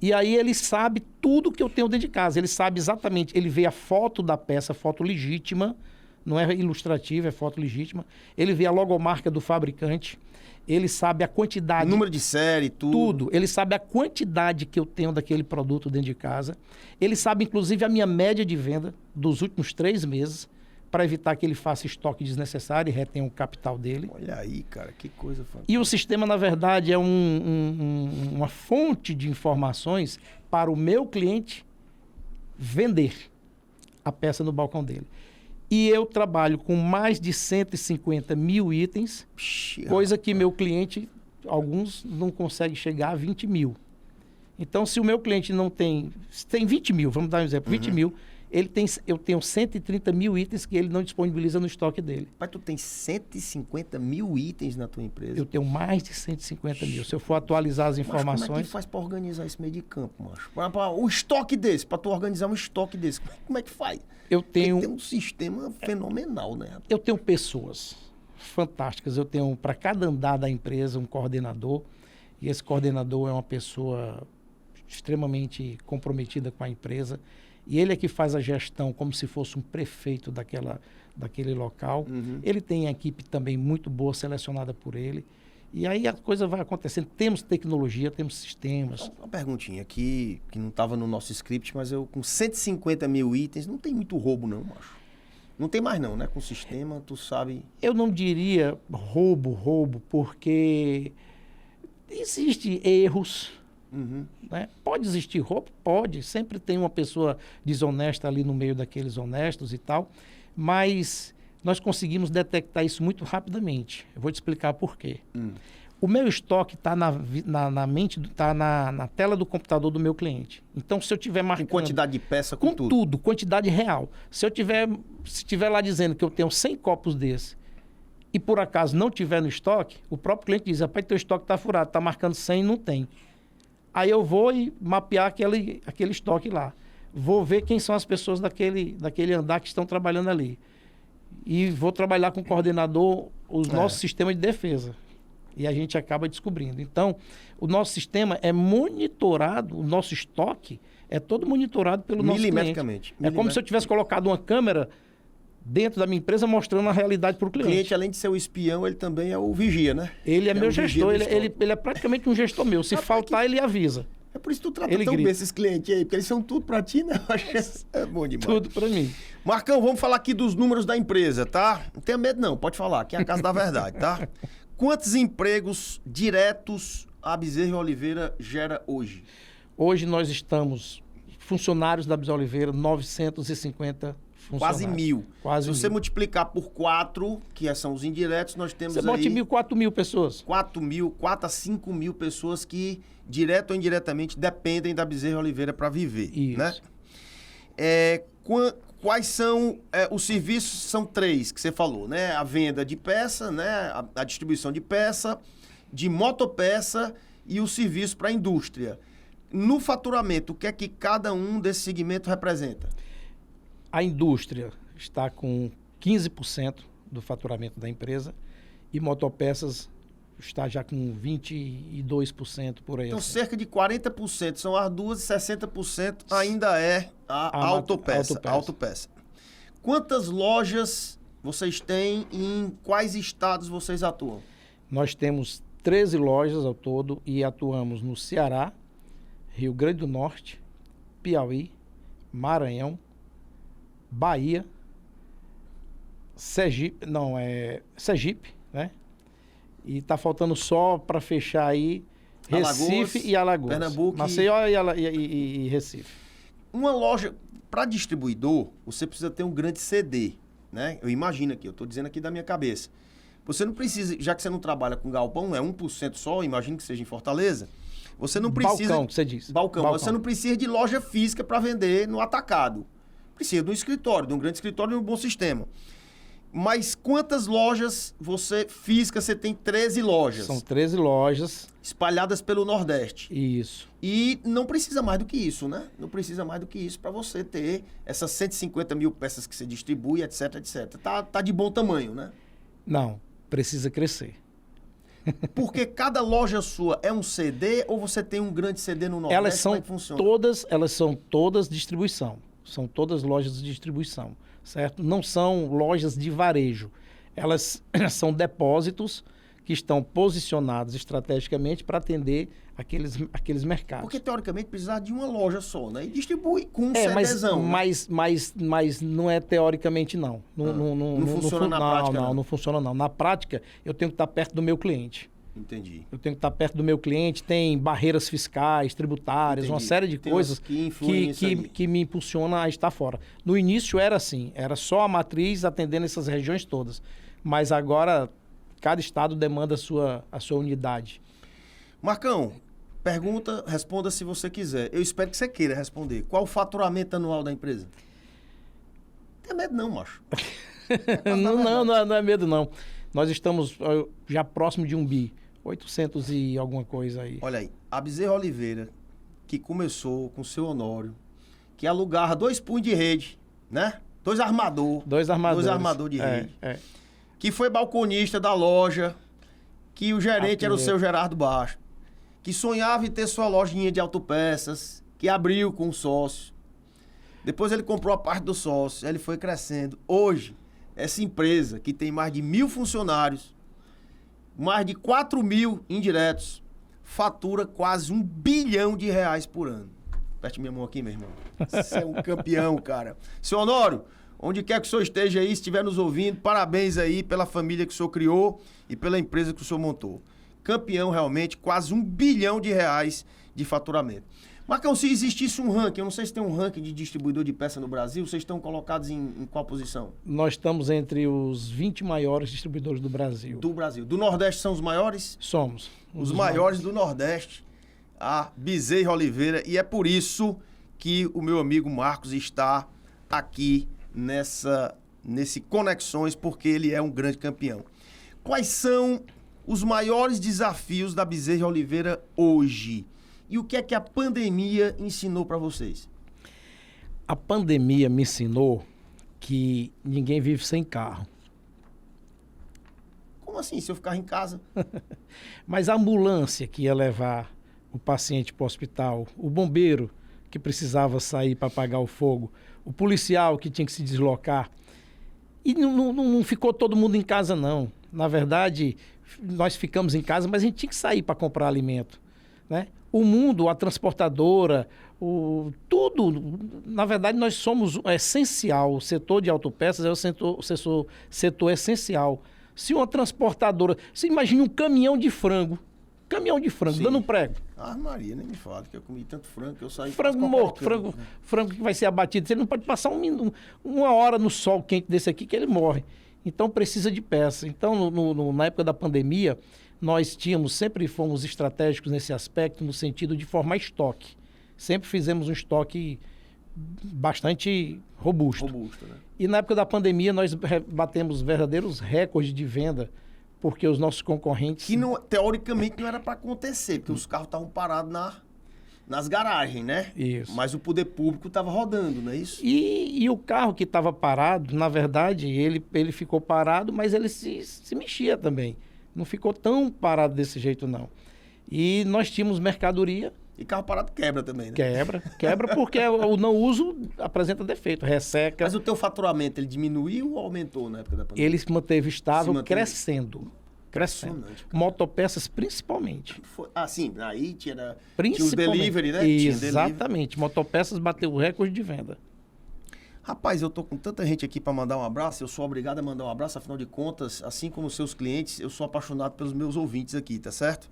Speaker 3: E aí ele sabe tudo que eu tenho dentro de casa. Ele sabe exatamente, ele vê a foto da peça, foto legítima, não é ilustrativa, é foto legítima. Ele vê a logomarca do fabricante, ele sabe a quantidade...
Speaker 2: Número de série, tudo.
Speaker 3: Tudo. Ele sabe a quantidade que eu tenho daquele produto dentro de casa. Ele sabe, inclusive, a minha média de venda dos últimos 3 meses, para evitar que ele faça estoque desnecessário e retenha o capital dele.
Speaker 2: Olha aí, cara, que coisa fantástica.
Speaker 3: E o sistema, na verdade, é uma fonte de informações para o meu cliente vender a peça no balcão dele. E eu trabalho com mais de 150 mil itens, coisa que meu cliente, alguns, não consegue chegar a 20 mil. Então, se o meu cliente não tem 20 mil, vamos dar um exemplo, 20 mil, eu tenho 130 mil itens que ele não disponibiliza no estoque dele.
Speaker 2: Mas tu tem 150 mil itens na tua empresa?
Speaker 3: Eu tenho mais de 150 mil. Se eu for atualizar as informações...
Speaker 2: Mas como é que faz para organizar esse meio de campo, macho? O estoque desse, para tu organizar um estoque desse, como é que faz?
Speaker 3: Eu tenho...
Speaker 2: Tem um sistema fenomenal, né?
Speaker 3: Eu tenho pessoas fantásticas. Eu tenho, para cada andar da empresa, um coordenador. E esse coordenador é uma pessoa extremamente comprometida com a empresa. E ele é que faz a gestão como se fosse um prefeito daquele local.
Speaker 2: Uhum.
Speaker 3: Ele tem a equipe também muito boa, selecionada por ele. E aí a coisa vai acontecendo. Temos tecnologia, temos sistemas.
Speaker 2: Uma perguntinha aqui, que não estava no nosso script, mas eu com 150 mil itens, não tem muito roubo não, macho. Não tem mais não, né? Com o sistema, tu sabe...
Speaker 3: Eu não diria roubo, porque existem erros...
Speaker 2: Uhum.
Speaker 3: Né? Pode existir roubo? Pode. Sempre tem uma pessoa desonesta ali no meio daqueles honestos e tal. Mas nós conseguimos detectar isso muito rapidamente. Eu vou te explicar por quê. O meu estoque está na mente, está na tela do computador do meu cliente. Então, se eu tiver marcando...
Speaker 2: Com quantidade de peça, com tudo?
Speaker 3: Com tudo, quantidade real. Se tiver lá dizendo que eu tenho 100 copos desse e por acaso não tiver no estoque, o próprio cliente diz, rapaz, teu estoque está furado, está marcando 100 e não tem. Aí eu vou e mapear aquele estoque lá. Vou ver quem são as pessoas daquele andar que estão trabalhando ali. E vou trabalhar com o coordenador os nossos sistemas de defesa. E a gente acaba descobrindo. Então, o nosso sistema é monitorado, o nosso estoque é todo monitorado pelo nosso cliente.
Speaker 2: Milimetricamente.
Speaker 3: É como se eu tivesse colocado uma câmera dentro da minha empresa mostrando a realidade para o cliente.
Speaker 2: O cliente, além de ser o espião, ele também é o vigia, né?
Speaker 3: Ele é meu gestor, ele é praticamente um gestor meu. Se faltar, ele avisa.
Speaker 2: É por isso que tu trata tão bem esses clientes aí, porque eles são tudo pra ti, né? Eu acho que é bom demais.
Speaker 3: Tudo pra mim.
Speaker 2: Marcão, vamos falar aqui dos números da empresa, tá? Não tenha medo não, pode falar, aqui é a casa da verdade, tá? Quantos empregos diretos a Bezerra Oliveira gera hoje?
Speaker 3: Hoje nós estamos, funcionários da Bezerra Oliveira, 950
Speaker 2: Quase 1.000.
Speaker 3: Quase
Speaker 2: Se você multiplicar por 4, que são os indiretos, nós temos
Speaker 3: você bote 4 mil pessoas.
Speaker 2: 4 a 5 mil pessoas que, direto ou indiretamente, dependem da Bezerra Oliveira para viver.
Speaker 3: Isso.
Speaker 2: Né? Quais são os serviços? São 3 que você falou, né? A venda de peça, né? A distribuição de peça, de motopeça e o serviço para a indústria. No faturamento, o que é que cada um desse segmento representa?
Speaker 3: A indústria está com 15% do faturamento da empresa e motopeças está já com 22% por aí.
Speaker 2: Então, cerca de 40% são as duas e 60% ainda é a autopeça. Quantas lojas vocês têm e em quais estados vocês atuam?
Speaker 3: Nós temos 13 lojas ao todo e atuamos no Ceará, Rio Grande do Norte, Piauí, Maranhão, Bahia, Sergipe, Sergipe, né? E tá faltando só para fechar aí Recife e Alagoas.
Speaker 2: Pernambuco
Speaker 3: Maceió e Recife.
Speaker 2: Uma loja, para distribuidor, você precisa ter um grande CD, né? Eu imagino aqui, eu estou dizendo aqui da minha cabeça. Você não precisa, já que você não trabalha com galpão, é 1% só, imagino que seja em Fortaleza, você não precisa...
Speaker 3: Balcão, que você disse.
Speaker 2: Balcão. Você não precisa de loja física para vender no atacado. Precisa de um escritório, de um grande escritório e um bom sistema. Mas quantas lojas físicas você tem? 13 lojas.
Speaker 3: São 13 lojas.
Speaker 2: Espalhadas pelo Nordeste.
Speaker 3: Isso.
Speaker 2: E não precisa mais do que isso, né? Não precisa mais do que isso para você ter essas 150 mil peças que você distribui, etc, etc. Tá de bom tamanho, né?
Speaker 3: Não, precisa crescer.
Speaker 2: Porque cada loja sua é um CD ou você tem um grande CD no Nordeste?
Speaker 3: Elas são todas distribuição. São todas lojas de distribuição, certo? Não são lojas de varejo. Elas são depósitos que estão posicionados estrategicamente para atender aqueles mercados.
Speaker 2: Porque, teoricamente, precisa de uma loja só, né? E distribui com um CDzão.
Speaker 3: Mas não é teoricamente, não.
Speaker 2: Não funciona na prática,
Speaker 3: não funciona, não. Na prática, eu tenho que estar perto do meu cliente.
Speaker 2: Entendi.
Speaker 3: Eu tenho que estar perto do meu cliente, tem barreiras fiscais, tributárias, uma série de coisas que me impulsiona a estar fora. No início era assim, era só a matriz atendendo essas regiões todas. Mas agora, cada estado demanda a sua unidade.
Speaker 2: Marcão, responda se você quiser. Eu espero que você queira responder. Qual o faturamento anual da empresa? Não tem medo não, macho.
Speaker 3: Não é medo não. Nós estamos já próximo de 1 bi. 800 e alguma coisa aí.
Speaker 2: Olha aí, a Bezerra Oliveira, que começou com o seu Honório, que alugava 2 punhos de rede, né? 2 armadores.
Speaker 3: 2 armadores.
Speaker 2: 2 armadores de rede. Que foi balconista da loja, que o gerente era o seu Gerardo Baixo, que sonhava em ter sua lojinha de autopeças, que abriu com um sócio. Depois ele comprou a parte do sócio, ele foi crescendo. Hoje, essa empresa, que tem mais de 1.000 funcionários, mais de 4.000 indiretos, fatura quase R$1 bilhão por ano. Aperte minha mão aqui, meu irmão. Você é um campeão, cara. Seu Honório, onde quer que o senhor esteja aí, se estiver nos ouvindo, parabéns aí pela família que o senhor criou e pela empresa que o senhor montou. Campeão, realmente, quase R$1 bilhão de faturamento. Marcão, se existisse um ranking, eu não sei se tem um ranking de distribuidor de peça no Brasil, vocês estão colocados em qual posição?
Speaker 3: Nós estamos entre os 20 maiores distribuidores do Brasil.
Speaker 2: Do Brasil. Do Nordeste são os maiores?
Speaker 3: Somos.
Speaker 2: Os maiores do Nordeste, a Bezerra Oliveira, e é por isso que o meu amigo Marcos está aqui nesse Conexões, porque ele é um grande campeão. Quais são os maiores desafios da Bezerra Oliveira hoje? E o que é que a pandemia ensinou para vocês?
Speaker 3: A pandemia me ensinou que ninguém vive sem carro.
Speaker 2: Como assim, se eu ficar em casa?
Speaker 3: Mas a ambulância que ia levar o paciente para o hospital, o bombeiro que precisava sair para apagar o fogo, o policial que tinha que se deslocar. E não ficou todo mundo em casa, não. Na verdade, nós ficamos em casa, mas a gente tinha que sair para comprar alimento, né? O mundo, a transportadora, tudo, na verdade, nós somos essencial. O setor de autopeças é o setor essencial. Se uma transportadora... Você imagina um caminhão de frango
Speaker 2: Sim.
Speaker 3: Dando prego.
Speaker 2: Ah, Maria, nem me fala, que eu comi tanto frango que eu saí...
Speaker 3: Frango morto, frango que vai ser abatido. Você não pode passar uma hora no sol quente desse aqui que ele morre. Então, precisa de peça. Então, na época da pandemia, nós sempre fomos estratégicos nesse aspecto, no sentido de formar estoque. Sempre fizemos um estoque bastante robusto.
Speaker 2: Né?
Speaker 3: E na época da pandemia, nós batemos verdadeiros recordes de venda, porque os nossos concorrentes...
Speaker 2: Que teoricamente não era para acontecer, porque os carros estavam parados nas garagens, né?
Speaker 3: Isso.
Speaker 2: Mas o poder público estava rodando, não é isso?
Speaker 3: E o carro que estava parado, na verdade, ele ficou parado, mas ele se mexia também. Não ficou tão parado desse jeito, não. E nós tínhamos mercadoria.
Speaker 2: E carro parado quebra também, né?
Speaker 3: Quebra porque o não uso apresenta defeito, resseca.
Speaker 2: Mas o teu faturamento, ele diminuiu ou aumentou na época da pandemia?
Speaker 3: Ele se manteve estável, crescendo. Motopeças, principalmente.
Speaker 2: Sim, aí tinha
Speaker 3: os
Speaker 2: delivery, né?
Speaker 3: Exatamente. Motopeças bateu o recorde de venda.
Speaker 2: Rapaz, eu tô com tanta gente aqui para mandar um abraço, eu sou obrigado a mandar um abraço, afinal de contas, assim como os seus clientes, eu sou apaixonado pelos meus ouvintes aqui, tá certo?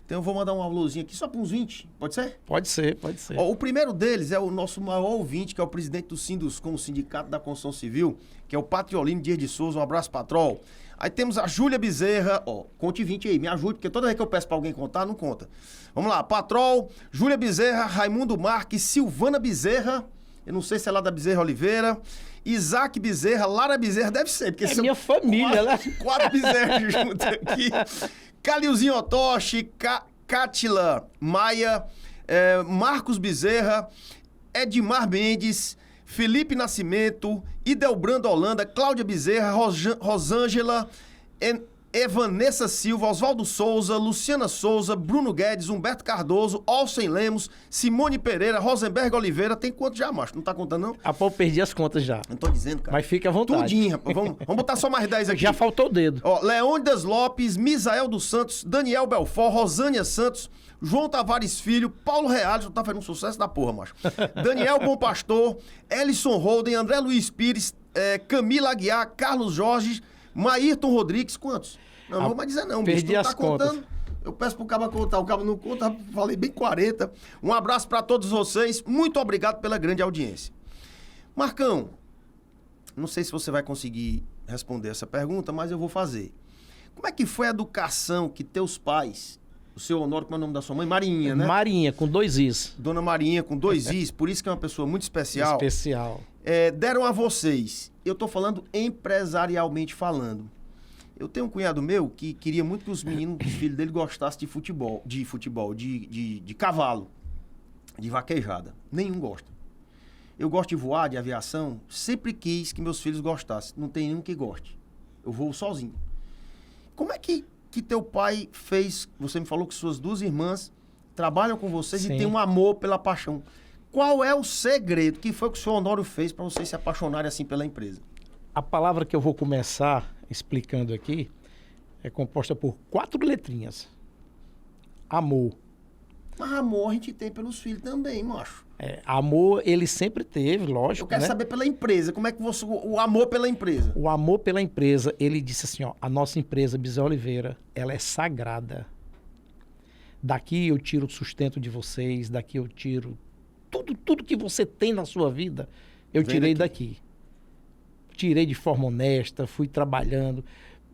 Speaker 2: Então eu vou mandar um alôzinho aqui só para uns 20, pode ser?
Speaker 3: Pode ser, pode ser.
Speaker 2: Ó, o primeiro deles é o nosso maior ouvinte, que é o presidente do Sinduscom, o Sindicato da Construção Civil, que é o Patriolino Dias de Souza. Um abraço, patrol. Aí temos a Júlia Bezerra, ó, conte 20 aí, me ajude, porque toda vez que eu peço para alguém contar, não conta. Vamos lá, patrol, Júlia Bezerra, Raimundo Marques, Silvana Bezerra, eu não sei se é lá da Bezerra Oliveira, Isaac Bezerra, Lara Bezerra, deve ser, porque são
Speaker 3: minha família,
Speaker 2: quatro Bezerras juntos aqui. Calilzinho Otoshi, Cátila Maia, Marcos Bezerra, Edmar Mendes, Felipe Nascimento, Idelbrando Holanda, Cláudia Bezerra, Rosângela, Evanessa Silva, Oswaldo Souza, Luciana Souza, Bruno Guedes, Humberto Cardoso, Olsen Lemos, Simone Pereira, Rosenberg Oliveira. Tem quanto já, macho? Não tá contando, não?
Speaker 3: Ah, pô, eu perdi as contas já.
Speaker 2: Não tô dizendo, cara.
Speaker 3: Mas fique à vontade.
Speaker 2: Tudinho, rapaz. Vamos botar só mais 10 aqui.
Speaker 3: Já faltou o dedo.
Speaker 2: Ó, Leônidas Lopes, Misael dos Santos, Daniel Belfort, Rosânia Santos, João Tavares Filho, Paulo Reales, tá fazendo um sucesso da porra, macho. Daniel Bom Pastor, Ellison Holden, André Luiz Pires, Camila Aguiar, Carlos Jorge, Maírton Rodrigues, quantos? Não vou mais dizer não,
Speaker 3: perdi
Speaker 2: bicho,
Speaker 3: as
Speaker 2: tá
Speaker 3: contas.
Speaker 2: contando. Eu peço pro cabo contar, o cabo não conta, falei bem 40. Um abraço pra todos vocês, muito obrigado pela grande audiência. Marcão, não sei se você vai conseguir responder essa pergunta, mas eu vou fazer. Como é que foi a educação que teus pais, o seu Honório, como é o nome da sua mãe? Marinha, né?
Speaker 3: Marinha, com 2 Is.
Speaker 2: Dona Marinha, com 2 Is, por isso que é uma pessoa muito especial.
Speaker 3: Especial.
Speaker 2: Deram a vocês, eu tô falando empresarialmente falando. Eu tenho um cunhado meu que queria muito que os meninos, os filhos dele, gostassem de futebol, de cavalo, de vaquejada. Nenhum gosta. Eu gosto de voar, de aviação, sempre quis que meus filhos gostassem. Não tem nenhum que goste. Eu voo sozinho. Como é que teu pai fez? Você me falou que suas 2 irmãs trabalham com vocês. Sim. E tem um amor pela paixão. Qual é o segredo? Que foi que o senhor Honório fez para vocês se apaixonarem assim pela empresa?
Speaker 3: A palavra que eu vou começar explicando aqui é composta por 4 letrinhas. Amor.
Speaker 2: Mas amor a gente tem pelos filhos também, macho.
Speaker 3: Amor ele sempre teve, lógico.
Speaker 2: Eu quero saber pela empresa. Como é que você... O amor pela empresa.
Speaker 3: O amor pela empresa, ele disse assim, ó, a nossa empresa, Bezerra Oliveira, ela é sagrada. Daqui eu tiro o sustento de vocês, daqui eu tiro tudo que você tem na sua vida, eu tirei daqui. Tirei de forma honesta, fui trabalhando.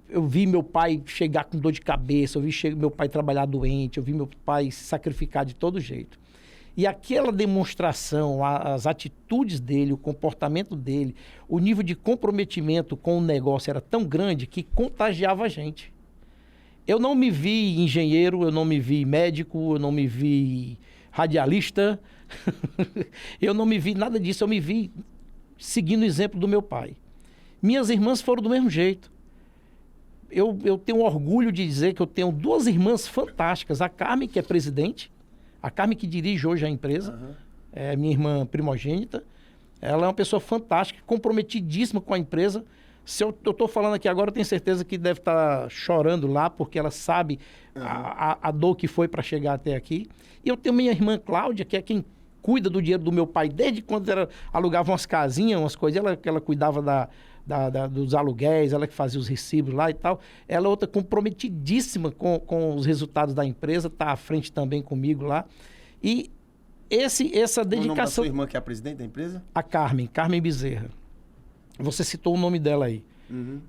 Speaker 3: Eu vi meu pai chegar com dor de cabeça, eu vi meu pai trabalhar doente, eu vi meu pai se sacrificar de todo jeito. E aquela demonstração, as atitudes dele, o comportamento dele, o nível de comprometimento com o negócio era tão grande que contagiava a gente. Eu não me vi engenheiro, eu não me vi médico, eu não me vi radialista, eu não me vi nada disso, eu me vi seguindo o exemplo do meu pai. Minhas irmãs foram do mesmo jeito. Eu tenho orgulho de dizer que eu tenho 2 irmãs fantásticas. A Carmen, que é presidente, a Carmen que dirige hoje a empresa, é minha irmã primogênita. Ela é uma pessoa fantástica, comprometidíssima com a empresa. Se eu estou falando aqui agora, eu tenho certeza que deve estar chorando lá, porque ela sabe a dor que foi para chegar até aqui. E eu tenho minha irmã Cláudia, que é quem cuida do dinheiro do meu pai, desde quando ela alugava umas casinhas, umas coisas, ela cuidava dos aluguéis, ela que fazia os recibos lá e tal. Ela é outra comprometidíssima com os resultados da empresa, está à frente também comigo lá. E essa dedicação... O nome da sua
Speaker 2: irmã que é a presidente da empresa?
Speaker 3: A Carmen Bezerra. Você citou o nome dela aí.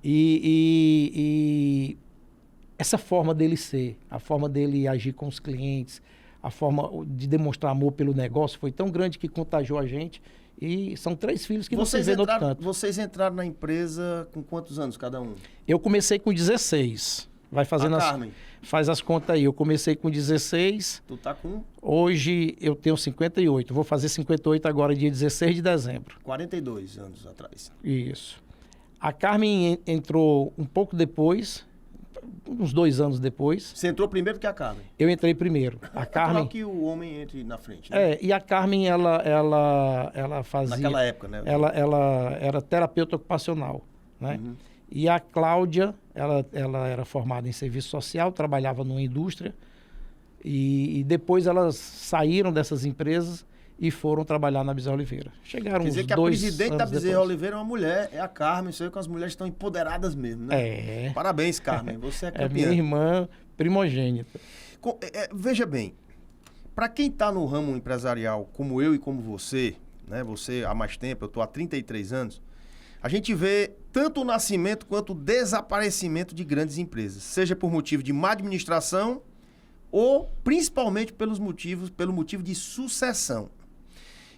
Speaker 3: E essa forma dele ser, a forma dele agir com os clientes, a forma de demonstrar amor pelo negócio foi tão grande que contagiou a gente. E são 3 filhos que você vê no outro canto.
Speaker 2: Vocês entraram na empresa com quantos anos cada um?
Speaker 3: Eu comecei com 16. Vai fazendo
Speaker 2: Carmen?
Speaker 3: Faz as contas aí. Eu comecei com 16.
Speaker 2: Tu tá com?
Speaker 3: Hoje eu tenho 58. Vou fazer 58 agora, dia 16 de dezembro.
Speaker 2: 42 anos atrás.
Speaker 3: Isso. A Carmen entrou um pouco depois, uns 2 anos depois.
Speaker 2: Você entrou primeiro que a Carmen?
Speaker 3: Eu entrei primeiro. A Carmen...
Speaker 2: que o homem entre na frente, né?
Speaker 3: E a Carmen, ela fazia...
Speaker 2: Naquela época, né?
Speaker 3: Ela era terapeuta ocupacional, né? E a Cláudia, ela era formada em serviço social, trabalhava numa indústria. E depois elas saíram dessas empresas e foram trabalhar na Bezerra Oliveira. Chegaram uns 2 anos depois. Quer dizer que a presidente da
Speaker 2: Bezerra Oliveira é uma mulher, é a Carmen. Isso aí que as mulheres estão empoderadas mesmo, né?
Speaker 3: É.
Speaker 2: Parabéns, Carmen. Você é campeã.
Speaker 3: É minha irmã primogênita.
Speaker 2: Veja bem, para quem está no ramo empresarial, como eu e como você, né? Você há mais tempo, eu estou há 33 anos, a gente vê tanto o nascimento quanto o desaparecimento de grandes empresas, seja por motivo de má administração ou principalmente pelo motivo de sucessão.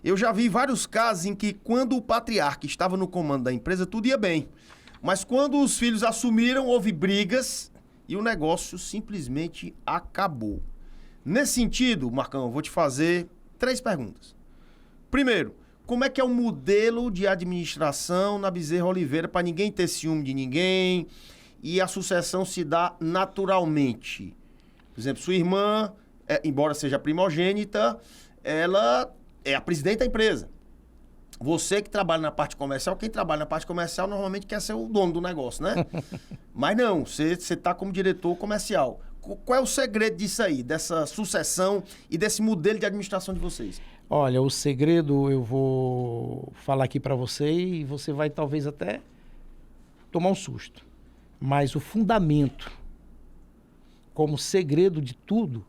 Speaker 2: Eu já vi vários casos em que quando o patriarca estava no comando da empresa, tudo ia bem. Mas quando os filhos assumiram, houve brigas e o negócio simplesmente acabou. Nesse sentido, Marcão, eu vou te fazer 3 perguntas. Primeiro, como é que é o modelo de administração na Bezerra Oliveira para ninguém ter ciúme de ninguém e a sucessão se dá naturalmente? Por exemplo, sua irmã, embora seja primogênita, ela é a presidente da empresa. Você que trabalha na parte comercial, quem trabalha na parte comercial normalmente quer ser o dono do negócio, né? Mas não, você está como diretor comercial. Qual é o segredo disso aí, dessa sucessão e desse modelo de administração de vocês?
Speaker 3: Olha, o segredo eu vou falar aqui para você e você vai talvez até tomar um susto. Mas o fundamento, como segredo de tudo,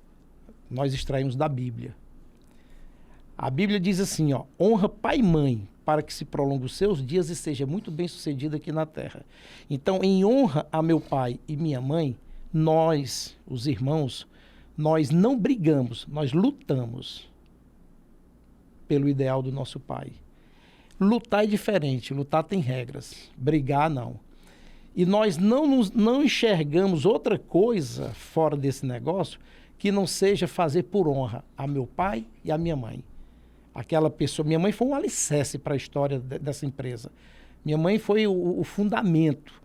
Speaker 3: nós extraímos da Bíblia. A Bíblia diz assim, ó, honra pai e mãe para que se prolongue os seus dias e seja muito bem sucedido aqui na terra. Então, em honra a meu pai e minha mãe, nós, os irmãos, nós não brigamos, nós lutamos pelo ideal do nosso pai. Lutar é diferente, lutar tem regras, brigar não. E nós não enxergamos outra coisa fora desse negócio que não seja fazer por honra a meu pai e a minha mãe. Aquela pessoa, minha mãe foi um alicerce para a história dessa empresa. Minha mãe foi o fundamento.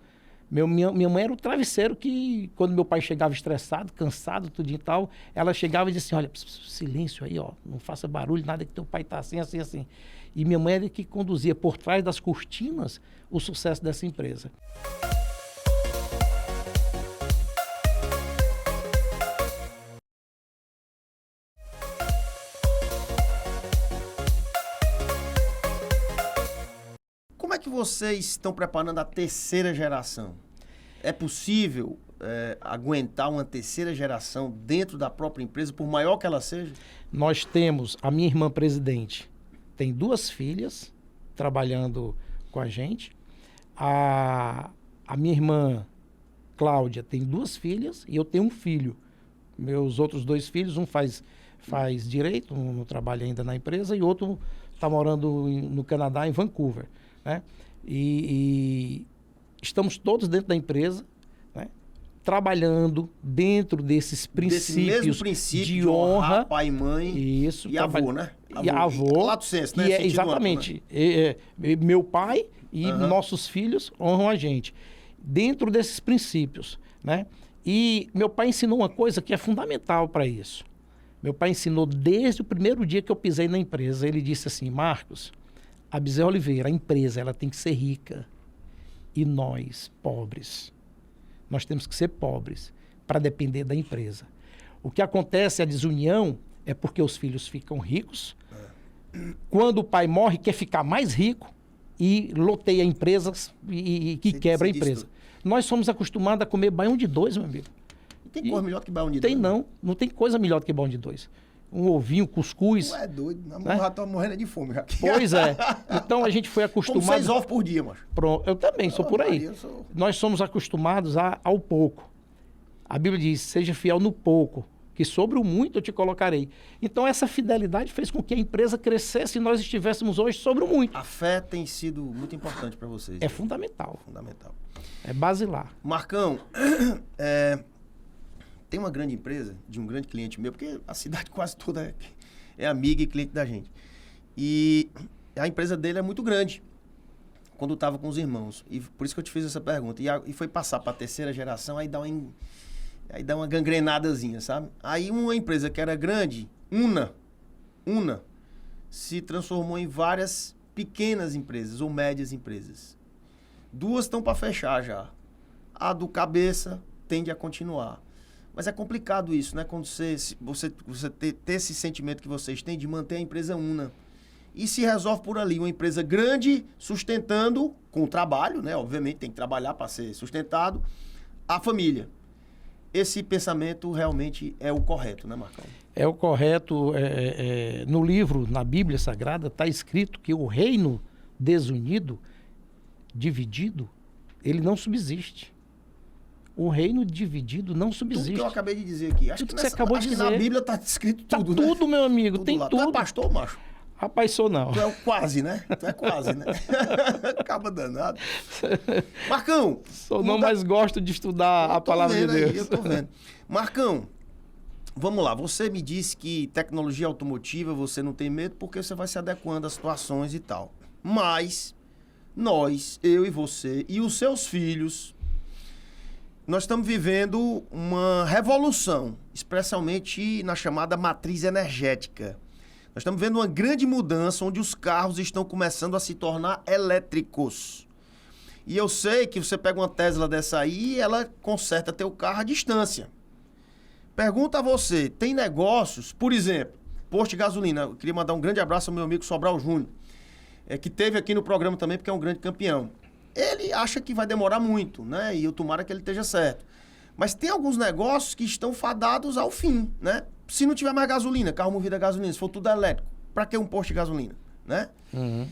Speaker 3: Minha mãe era o travesseiro que, quando meu pai chegava estressado, cansado, tudo e tal, ela chegava e dizia assim, olha, silêncio aí, ó, não faça barulho, nada que teu pai tá assim, assim, assim. E minha mãe era que conduzia por trás das cortinas o sucesso dessa empresa.
Speaker 2: Como é que vocês estão preparando a terceira geração? É possível aguentar uma terceira geração dentro da própria empresa, por maior que ela seja?
Speaker 3: Nós temos a minha irmã presidente, tem 2 filhas trabalhando com a gente. A minha irmã Cláudia tem 2 filhas e eu tenho um filho. Meus outros 2 filhos, um faz direito, um não trabalha ainda na empresa e outro está morando no Canadá, em Vancouver. Né? E estamos todos dentro da empresa, né? Trabalhando dentro desses princípios de honra,
Speaker 2: pai e mãe,
Speaker 3: isso,
Speaker 2: e avô, né?
Speaker 3: E avô,
Speaker 2: lato senso, né?
Speaker 3: Exatamente. Amplo, né? Meu pai e nossos filhos honram a gente. Dentro desses princípios, né? E meu pai ensinou uma coisa que é fundamental para isso. Meu pai ensinou desde o primeiro dia que eu pisei na empresa. Ele disse assim, Marcos, a Bezerra Oliveira, a empresa, ela tem que ser rica. E nós, pobres, nós temos que ser pobres para depender da empresa. O que acontece, a desunião, é porque os filhos ficam ricos. Quando o pai morre, quer ficar mais rico e loteia empresas e quebra a empresa. Nós somos acostumados a comer baião de 2, meu amigo.
Speaker 2: Tem coisa melhor que baião de 2?
Speaker 3: Tem não. Não tem coisa melhor do que baião de 2. Um ovinho, cuscuz.
Speaker 2: Tu é doido. Eu já tô morrendo de fome. Já.
Speaker 3: Pois é. Então a gente foi acostumado...
Speaker 2: Como 6 ovos por dia, macho.
Speaker 3: Pronto. Eu também, sou por aí. Nós somos acostumados ao pouco. A Bíblia diz, seja fiel no pouco, que sobre o muito eu te colocarei. Então essa fidelidade fez com que a empresa crescesse e nós estivéssemos hoje sobre o muito.
Speaker 2: A fé tem sido muito importante para vocês.
Speaker 3: É fundamental.
Speaker 2: Fundamental.
Speaker 3: É basilar.
Speaker 2: Marcão, tem uma grande empresa, de um grande cliente meu, porque a cidade quase toda é amiga e cliente da gente. E a empresa dele é muito grande, quando estava com os irmãos. E por isso que eu te fiz essa pergunta. E foi passar para a terceira geração, aí dá uma gangrenadazinha, sabe? Aí uma empresa que era grande, Una, se transformou em várias pequenas empresas ou médias empresas. 2 estão para fechar já. A do cabeça tende a continuar. Mas é complicado isso, né? Quando você ter esse sentimento que vocês têm de manter a empresa Una. E se resolve por ali, uma empresa grande, sustentando com o trabalho, né? Obviamente tem que trabalhar para ser sustentado, a família. esse pensamento realmente é o correto, né, Marcão?
Speaker 3: É o correto. No livro, na Bíblia Sagrada, está escrito que o reino desunido, dividido, ele não subsiste. O reino dividido não subsiste.
Speaker 2: Tudo que eu acabei de dizer aqui. Acho
Speaker 3: tudo que você acabou de dizer.
Speaker 2: Na Bíblia está escrito tudo,
Speaker 3: tá tudo, meu amigo. Tem
Speaker 2: lá.
Speaker 3: tudo.
Speaker 2: Tu é pastor, macho?
Speaker 3: Rapaz, sou não.
Speaker 2: Tu é quase, né? Tu é quase, né? Acaba danado. Marcão.
Speaker 3: Sou não, mas gosto de estudar a palavra de Deus.
Speaker 2: Aí, eu tô vendo. Marcão, vamos lá. Você me disse que tecnologia automotiva você não tem medo porque você vai se adequando às situações e tal. Mas nós, eu e você e os seus filhos, nós estamos vivendo uma revolução, especialmente na chamada matriz energética. Nós estamos vendo uma grande mudança onde os carros estão começando a se tornar elétricos. E eu sei que você pega uma Tesla dessa aí e ela conserta teu carro à distância. Pergunta a você, tem negócios, por exemplo, posto de gasolina. Eu queria mandar um grande abraço ao meu amigo Sobral Júnior, que teve aqui no programa também, porque é um grande campeão. Ele acha que vai demorar muito, né? E eu tomara que ele esteja certo. Mas tem alguns negócios que estão fadados ao fim, né? Se não tiver mais gasolina, carro movido a gasolina, se for tudo elétrico, para que um posto de gasolina, né? Uhum.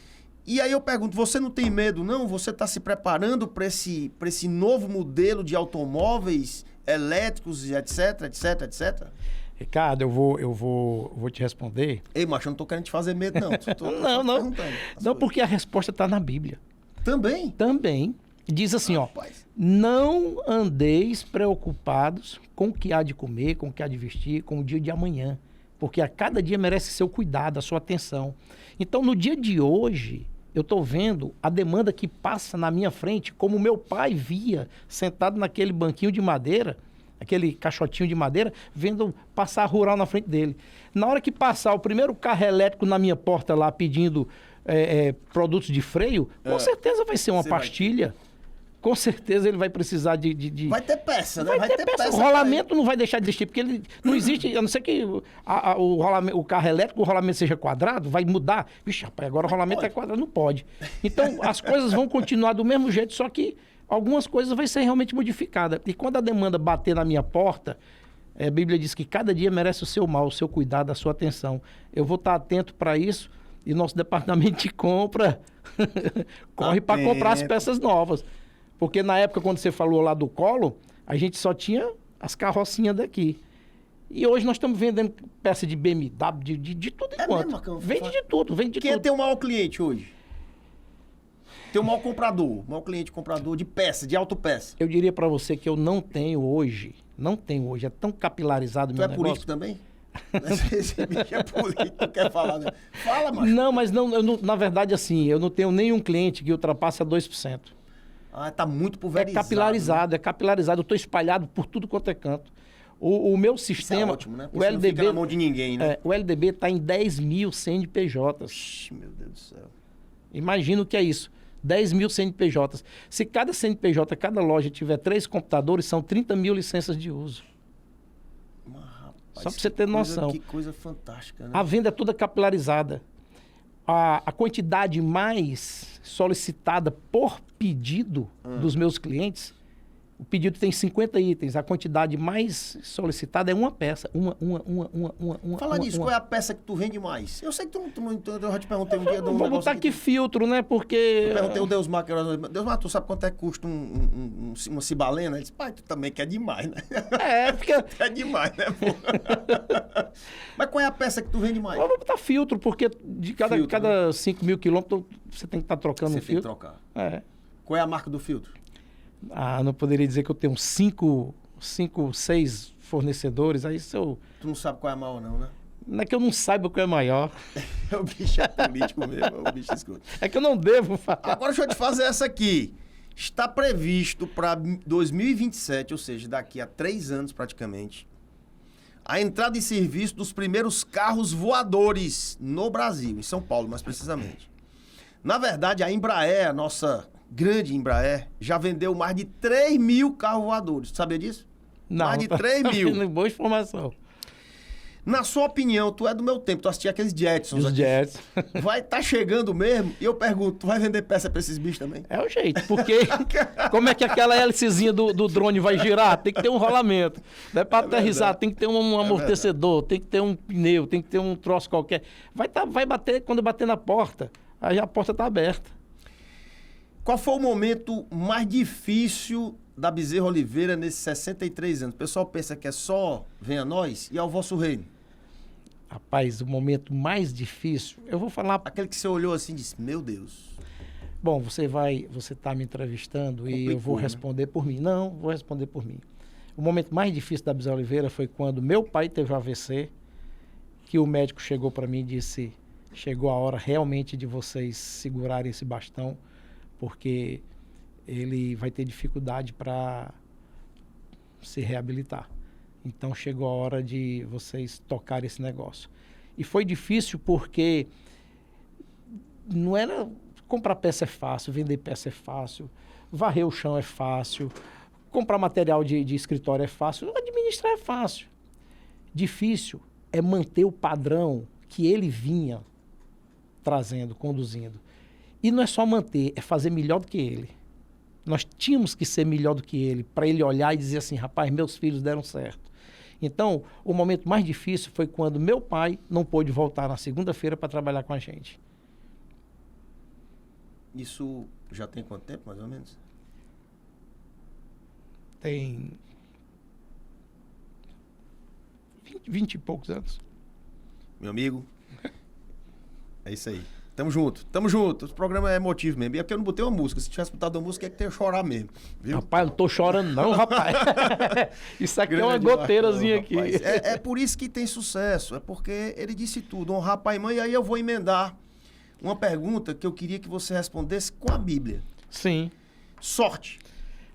Speaker 2: E aí eu pergunto, você não tem medo, não? Você está se preparando para esse novo modelo de automóveis elétricos, etc, etc, etc?
Speaker 3: Ricardo, eu vou te responder.
Speaker 2: Ei, macho, eu não tô querendo te fazer medo, não.
Speaker 3: Não, porque a resposta está na Bíblia.
Speaker 2: Também?
Speaker 3: Também. Diz assim, não andeis preocupados com o que há de comer, com o que há de vestir, com o dia de amanhã, porque a cada dia merece seu cuidado, a sua atenção. Então, no dia de hoje, eu estou vendo a demanda que passa na minha frente, como meu pai via, sentado naquele banquinho de madeira, aquele caixotinho de madeira, vendo passar a rural na frente dele. Na hora que passar o primeiro carro elétrico na minha porta lá, pedindo produtos de freio, com certeza vai ser uma pastilha. Com certeza ele vai precisar de...
Speaker 2: Vai ter peça, né?
Speaker 3: Vai ter peça. O rolamento não vai deixar de existir, porque ele não existe, a não ser que o carro elétrico, o rolamento seja quadrado, vai mudar. Vixe, rapaz, agora o rolamento é quadrado, não pode. Então, as coisas vão continuar do mesmo jeito, só que algumas coisas vão ser realmente modificadas. E quando a demanda bater na minha porta, a Bíblia diz que cada dia merece o seu mal, o seu cuidado, a sua atenção. Eu vou estar atento para isso e nosso departamento de compra corre para comprar as peças novas. Porque na época, quando você falou lá do colo, a gente só tinha as carrocinhas daqui. E hoje nós estamos vendendo peça de BMW, de tudo enquanto. Vende de tudo, vende de tudo.
Speaker 2: Quem é teu maior cliente hoje? Teu maior comprador, maior cliente comprador de peça, de autopeça.
Speaker 3: Eu diria para você que eu não tenho hoje, é tão capilarizado o meu negócio.
Speaker 2: Tu é político também? Esse bicho é político, não quer falar, né? Fala, macho.
Speaker 3: Não, mas na verdade, assim, eu não tenho nenhum cliente que ultrapasse a 2%.
Speaker 2: Ah, tá muito pulverizado.
Speaker 3: É capilarizado. Eu estou espalhado por tudo quanto é canto. O meu sistema...
Speaker 2: Isso é ótimo, né?
Speaker 3: Porque
Speaker 2: o LDB, não fica na mão de ninguém, né?
Speaker 3: O LDB está em 10 mil CNPJs.
Speaker 2: Ixi, meu Deus do céu.
Speaker 3: Imagina o que é isso. 10 mil CNPJs. Se cada CNPJ, cada loja tiver 3 computadores, são 30 mil licenças de uso.
Speaker 2: Mas, rapaz,
Speaker 3: só para você ter noção.
Speaker 2: Que coisa fantástica, né?
Speaker 3: A venda é toda capilarizada. A quantidade mais solicitada por pedido dos meus clientes, o pedido tem 50 itens, a quantidade mais solicitada é uma peça.
Speaker 2: Fala nisso, qual é a peça que tu vende mais? Eu sei que eu já te perguntei um dia...
Speaker 3: Vou botar aqui filtro, né, porque...
Speaker 2: Eu perguntei o Deusmar, Deusmar, tu sabe quanto é que custa uma cibalena? Ele disse, pai, tu também quer demais, né?
Speaker 3: Porque...
Speaker 2: É demais, né, pô? Mas qual é a peça que tu vende mais?
Speaker 3: Eu vou botar filtro, porque de cada 5 mil quilômetros você tem que estar trocando o filtro.
Speaker 2: Você tem que trocar. Qual é a marca do filtro?
Speaker 3: Não poderia dizer que eu tenho 5, 6 fornecedores, aí se eu...
Speaker 2: Tu não sabe qual é a maior não, né?
Speaker 3: Não é que eu não saiba qual é maior.
Speaker 2: O bicho é político mesmo, o bicho escuta.
Speaker 3: É que eu não devo falar.
Speaker 2: Agora deixa eu te fazer essa aqui. Está previsto para 2027, ou seja, daqui a 3 anos praticamente, a entrada em serviço dos primeiros carros voadores no Brasil, em São Paulo mais precisamente. Na verdade, a Embraer, a nossa... grande Embraer, já vendeu mais de 3 mil carros voadores. Tu sabia disso?
Speaker 3: Não.
Speaker 2: Mais de 3 mil.
Speaker 3: Boa informação.
Speaker 2: Na sua opinião, tu é do meu tempo, tu assistia aqueles Jetsons.
Speaker 3: Os Jets.
Speaker 2: Vai tá chegando mesmo? E eu pergunto, tu vai vender peça pra esses bichos também?
Speaker 3: É o jeito, porque como é que aquela hélicezinha do drone vai girar? Tem que ter um rolamento. Não é pra aterrissar,
Speaker 2: verdade.
Speaker 3: tem que ter um amortecedor, tem que ter um pneu, tem que ter um troço qualquer. Vai bater, quando bater na porta, aí a porta tá aberta.
Speaker 2: Qual foi o momento mais difícil da Bezerra Oliveira nesses 63 anos? O pessoal pensa que é só venha nós e ao vosso reino.
Speaker 3: Rapaz, o momento mais difícil, eu vou falar...
Speaker 2: Aquele que você olhou assim e disse, meu Deus.
Speaker 3: Bom, você tá me entrevistando e eu vou responder por mim. Não, vou responder por mim. O momento mais difícil da Bezerra Oliveira foi quando meu pai teve um AVC, que o médico chegou para mim e disse, chegou a hora realmente de vocês segurarem esse bastão, porque ele vai ter dificuldade para se reabilitar. Então chegou a hora de vocês tocarem esse negócio. E foi difícil porque não era... Comprar peça é fácil, vender peça é fácil, varrer o chão é fácil, comprar material de escritório é fácil, administrar é fácil. Difícil é manter o padrão que ele vinha trazendo, conduzindo. E não é só manter, é fazer melhor do que ele. Nós tínhamos que ser melhor do que ele, para ele olhar e dizer assim, rapaz, meus filhos deram certo. Então, o momento mais difícil foi quando meu pai não pôde voltar na segunda-feira para trabalhar com a gente.
Speaker 2: Isso já tem quanto tempo, mais ou menos?
Speaker 3: Tem 20 e poucos anos.
Speaker 2: Meu amigo, é isso aí. Tamo junto, tamo junto. O programa é emotivo mesmo. E é porque eu não botei uma música. Se tivesse botado uma música, é que tem que chorar mesmo. Viu?
Speaker 3: Rapaz, não tô chorando não, rapaz. Isso aqui é uma goteirazinha aqui.
Speaker 2: É por isso que tem sucesso. É porque ele disse tudo. Honrar pai e mãe. E aí eu vou emendar uma pergunta que eu queria que você respondesse com a Bíblia.
Speaker 3: Sim.
Speaker 2: Sorte.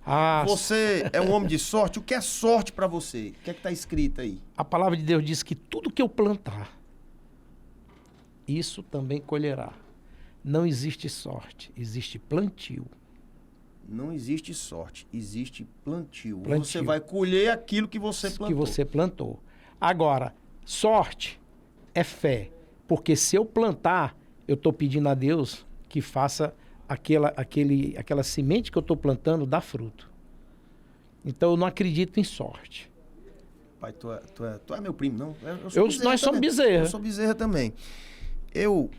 Speaker 3: Ah,
Speaker 2: Você é um homem de sorte. O que é sorte pra você? O que é que tá escrito aí?
Speaker 3: a palavra de Deus diz que tudo que eu plantar, isso também colherá. Não existe sorte, existe plantio.
Speaker 2: Não existe sorte, existe plantio.
Speaker 3: Plantio.
Speaker 2: Você vai colher aquilo que você plantou.
Speaker 3: Que você plantou. Agora, sorte é fé. Porque se eu plantar, eu estou pedindo a Deus que faça aquela semente que eu estou plantando dar fruto. Então, eu não acredito em sorte.
Speaker 2: Pai, tu é meu primo, não?
Speaker 3: Nós somos Bezerra.
Speaker 2: Eu sou Bezerra também. Eu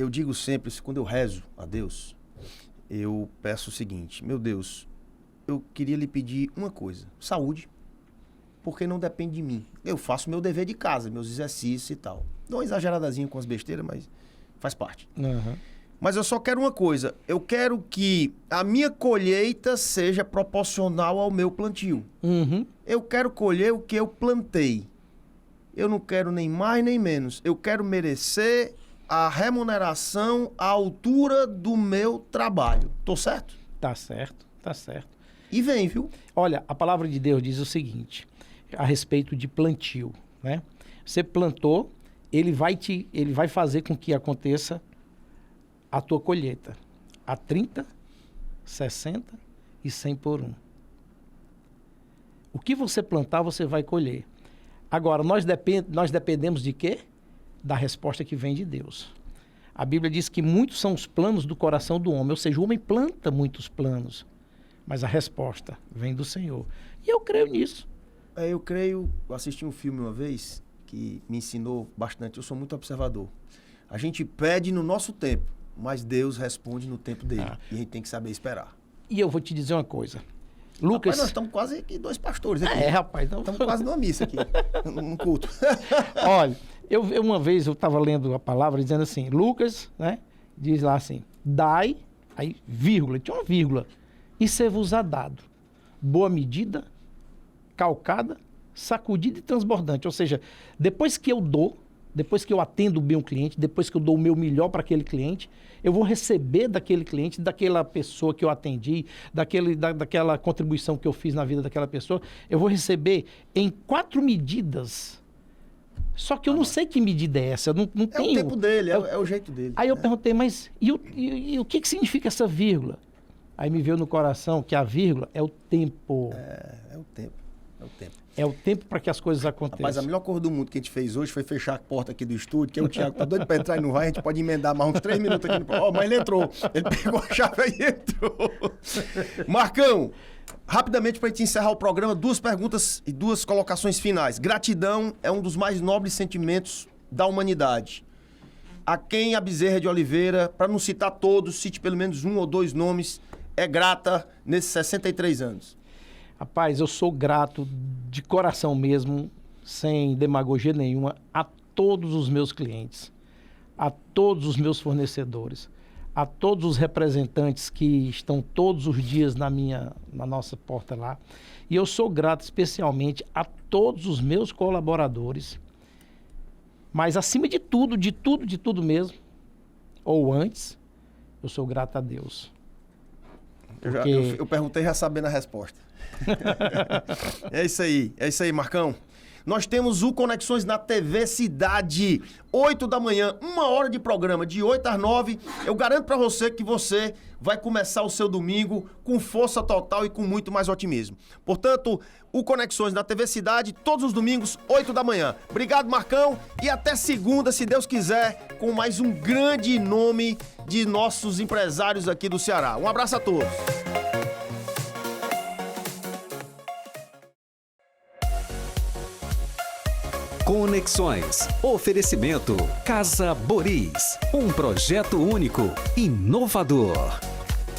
Speaker 2: digo sempre, quando eu rezo a Deus, eu peço o seguinte, meu Deus, eu queria lhe pedir uma coisa, saúde, porque não depende de mim. Eu faço meu dever de casa, meus exercícios e tal. Dou uma exageradazinha com as besteiras, mas faz parte.
Speaker 3: Uhum.
Speaker 2: Mas eu só quero uma coisa, eu quero que a minha colheita seja proporcional ao meu plantio.
Speaker 3: Uhum.
Speaker 2: Eu quero colher o que eu plantei. Eu não quero nem mais nem menos. Eu quero merecer a remuneração à altura do meu trabalho. Tô certo?
Speaker 3: Tá certo, tá certo.
Speaker 2: E vem, viu?
Speaker 3: Olha, a palavra de Deus diz o seguinte, a respeito de plantio, né? Você plantou, ele vai fazer com que aconteça a tua colheita. A 30, 60 e 100 por 1. O que você plantar, você vai colher. Agora, nós dependemos de quê? Da resposta que vem de Deus. A Bíblia diz que muitos são os planos do coração do homem, ou seja, o homem planta muitos planos, mas a resposta vem do Senhor. E eu creio nisso.
Speaker 2: Eu assisti um filme uma vez que me ensinou bastante, eu sou muito observador. A gente pede no nosso tempo, mas Deus responde no tempo dele. E a gente tem que saber esperar.
Speaker 3: E eu vou te dizer uma coisa. Lucas...
Speaker 2: Rapaz, nós estamos quase aqui 2 pastores aqui.
Speaker 3: Rapaz.
Speaker 2: Estamos quase numa missa aqui, num culto.
Speaker 3: Olha, uma vez eu estava lendo a palavra dizendo assim, Lucas, né, diz lá assim, dai, aí vírgula, tinha uma vírgula, e ser-vos-á dado. Boa medida, calcada, sacudida e transbordante. Ou seja, depois que eu dou, depois que eu atendo bem o cliente, depois que eu dou o meu melhor para aquele cliente, eu vou receber daquele cliente, daquela pessoa que eu atendi, daquela contribuição que eu fiz na vida daquela pessoa, eu vou receber em 4 medidas. Só que eu não sei que medida é essa, eu não tenho...
Speaker 2: É o tempo dele, é o jeito dele.
Speaker 3: Aí eu perguntei, mas e o que significa essa vírgula? Aí me veio no coração que a vírgula é o tempo.
Speaker 2: É o tempo. É o tempo.
Speaker 3: É o tempo para que as coisas aconteçam.
Speaker 2: Rapaz, a melhor coisa do mundo que a gente fez hoje foi fechar a porta aqui do estúdio, que o Thiago tá doido para entrar e não vai, a gente pode emendar mais uns 3 minutos aqui. Mas ele entrou. Ele pegou a chave e entrou. Marcão, rapidamente para a gente encerrar o programa, 2 perguntas e 2 colocações finais. Gratidão é um dos mais nobres sentimentos da humanidade. A quem a Bezerra de Oliveira, para não citar todos, cite pelo menos 1 ou 2 nomes, é grata nesses 63 anos?
Speaker 3: Rapaz, eu sou grato de coração mesmo, sem demagogia nenhuma, a todos os meus clientes, a todos os meus fornecedores, a todos os representantes que estão todos os dias na nossa porta lá. E eu sou grato especialmente a todos os meus colaboradores, mas acima de tudo mesmo, ou antes, eu sou grato a Deus.
Speaker 2: Eu perguntei já sabendo a resposta. É isso aí, Marcão. Nós temos o Conexões na TV Cidade, 8 da manhã, 1 hora de programa, de 8 às 9. Eu garanto pra você que você vai começar o seu domingo com força total e com muito mais otimismo. Portanto, o Conexões na TV Cidade, todos os domingos, 8 da manhã. Obrigado, Marcão, e até segunda, se Deus quiser, com mais um grande nome de nossos empresários aqui do Ceará. Um abraço a todos.
Speaker 1: Conexões. Oferecimento Casa Boris. Um projeto único, inovador.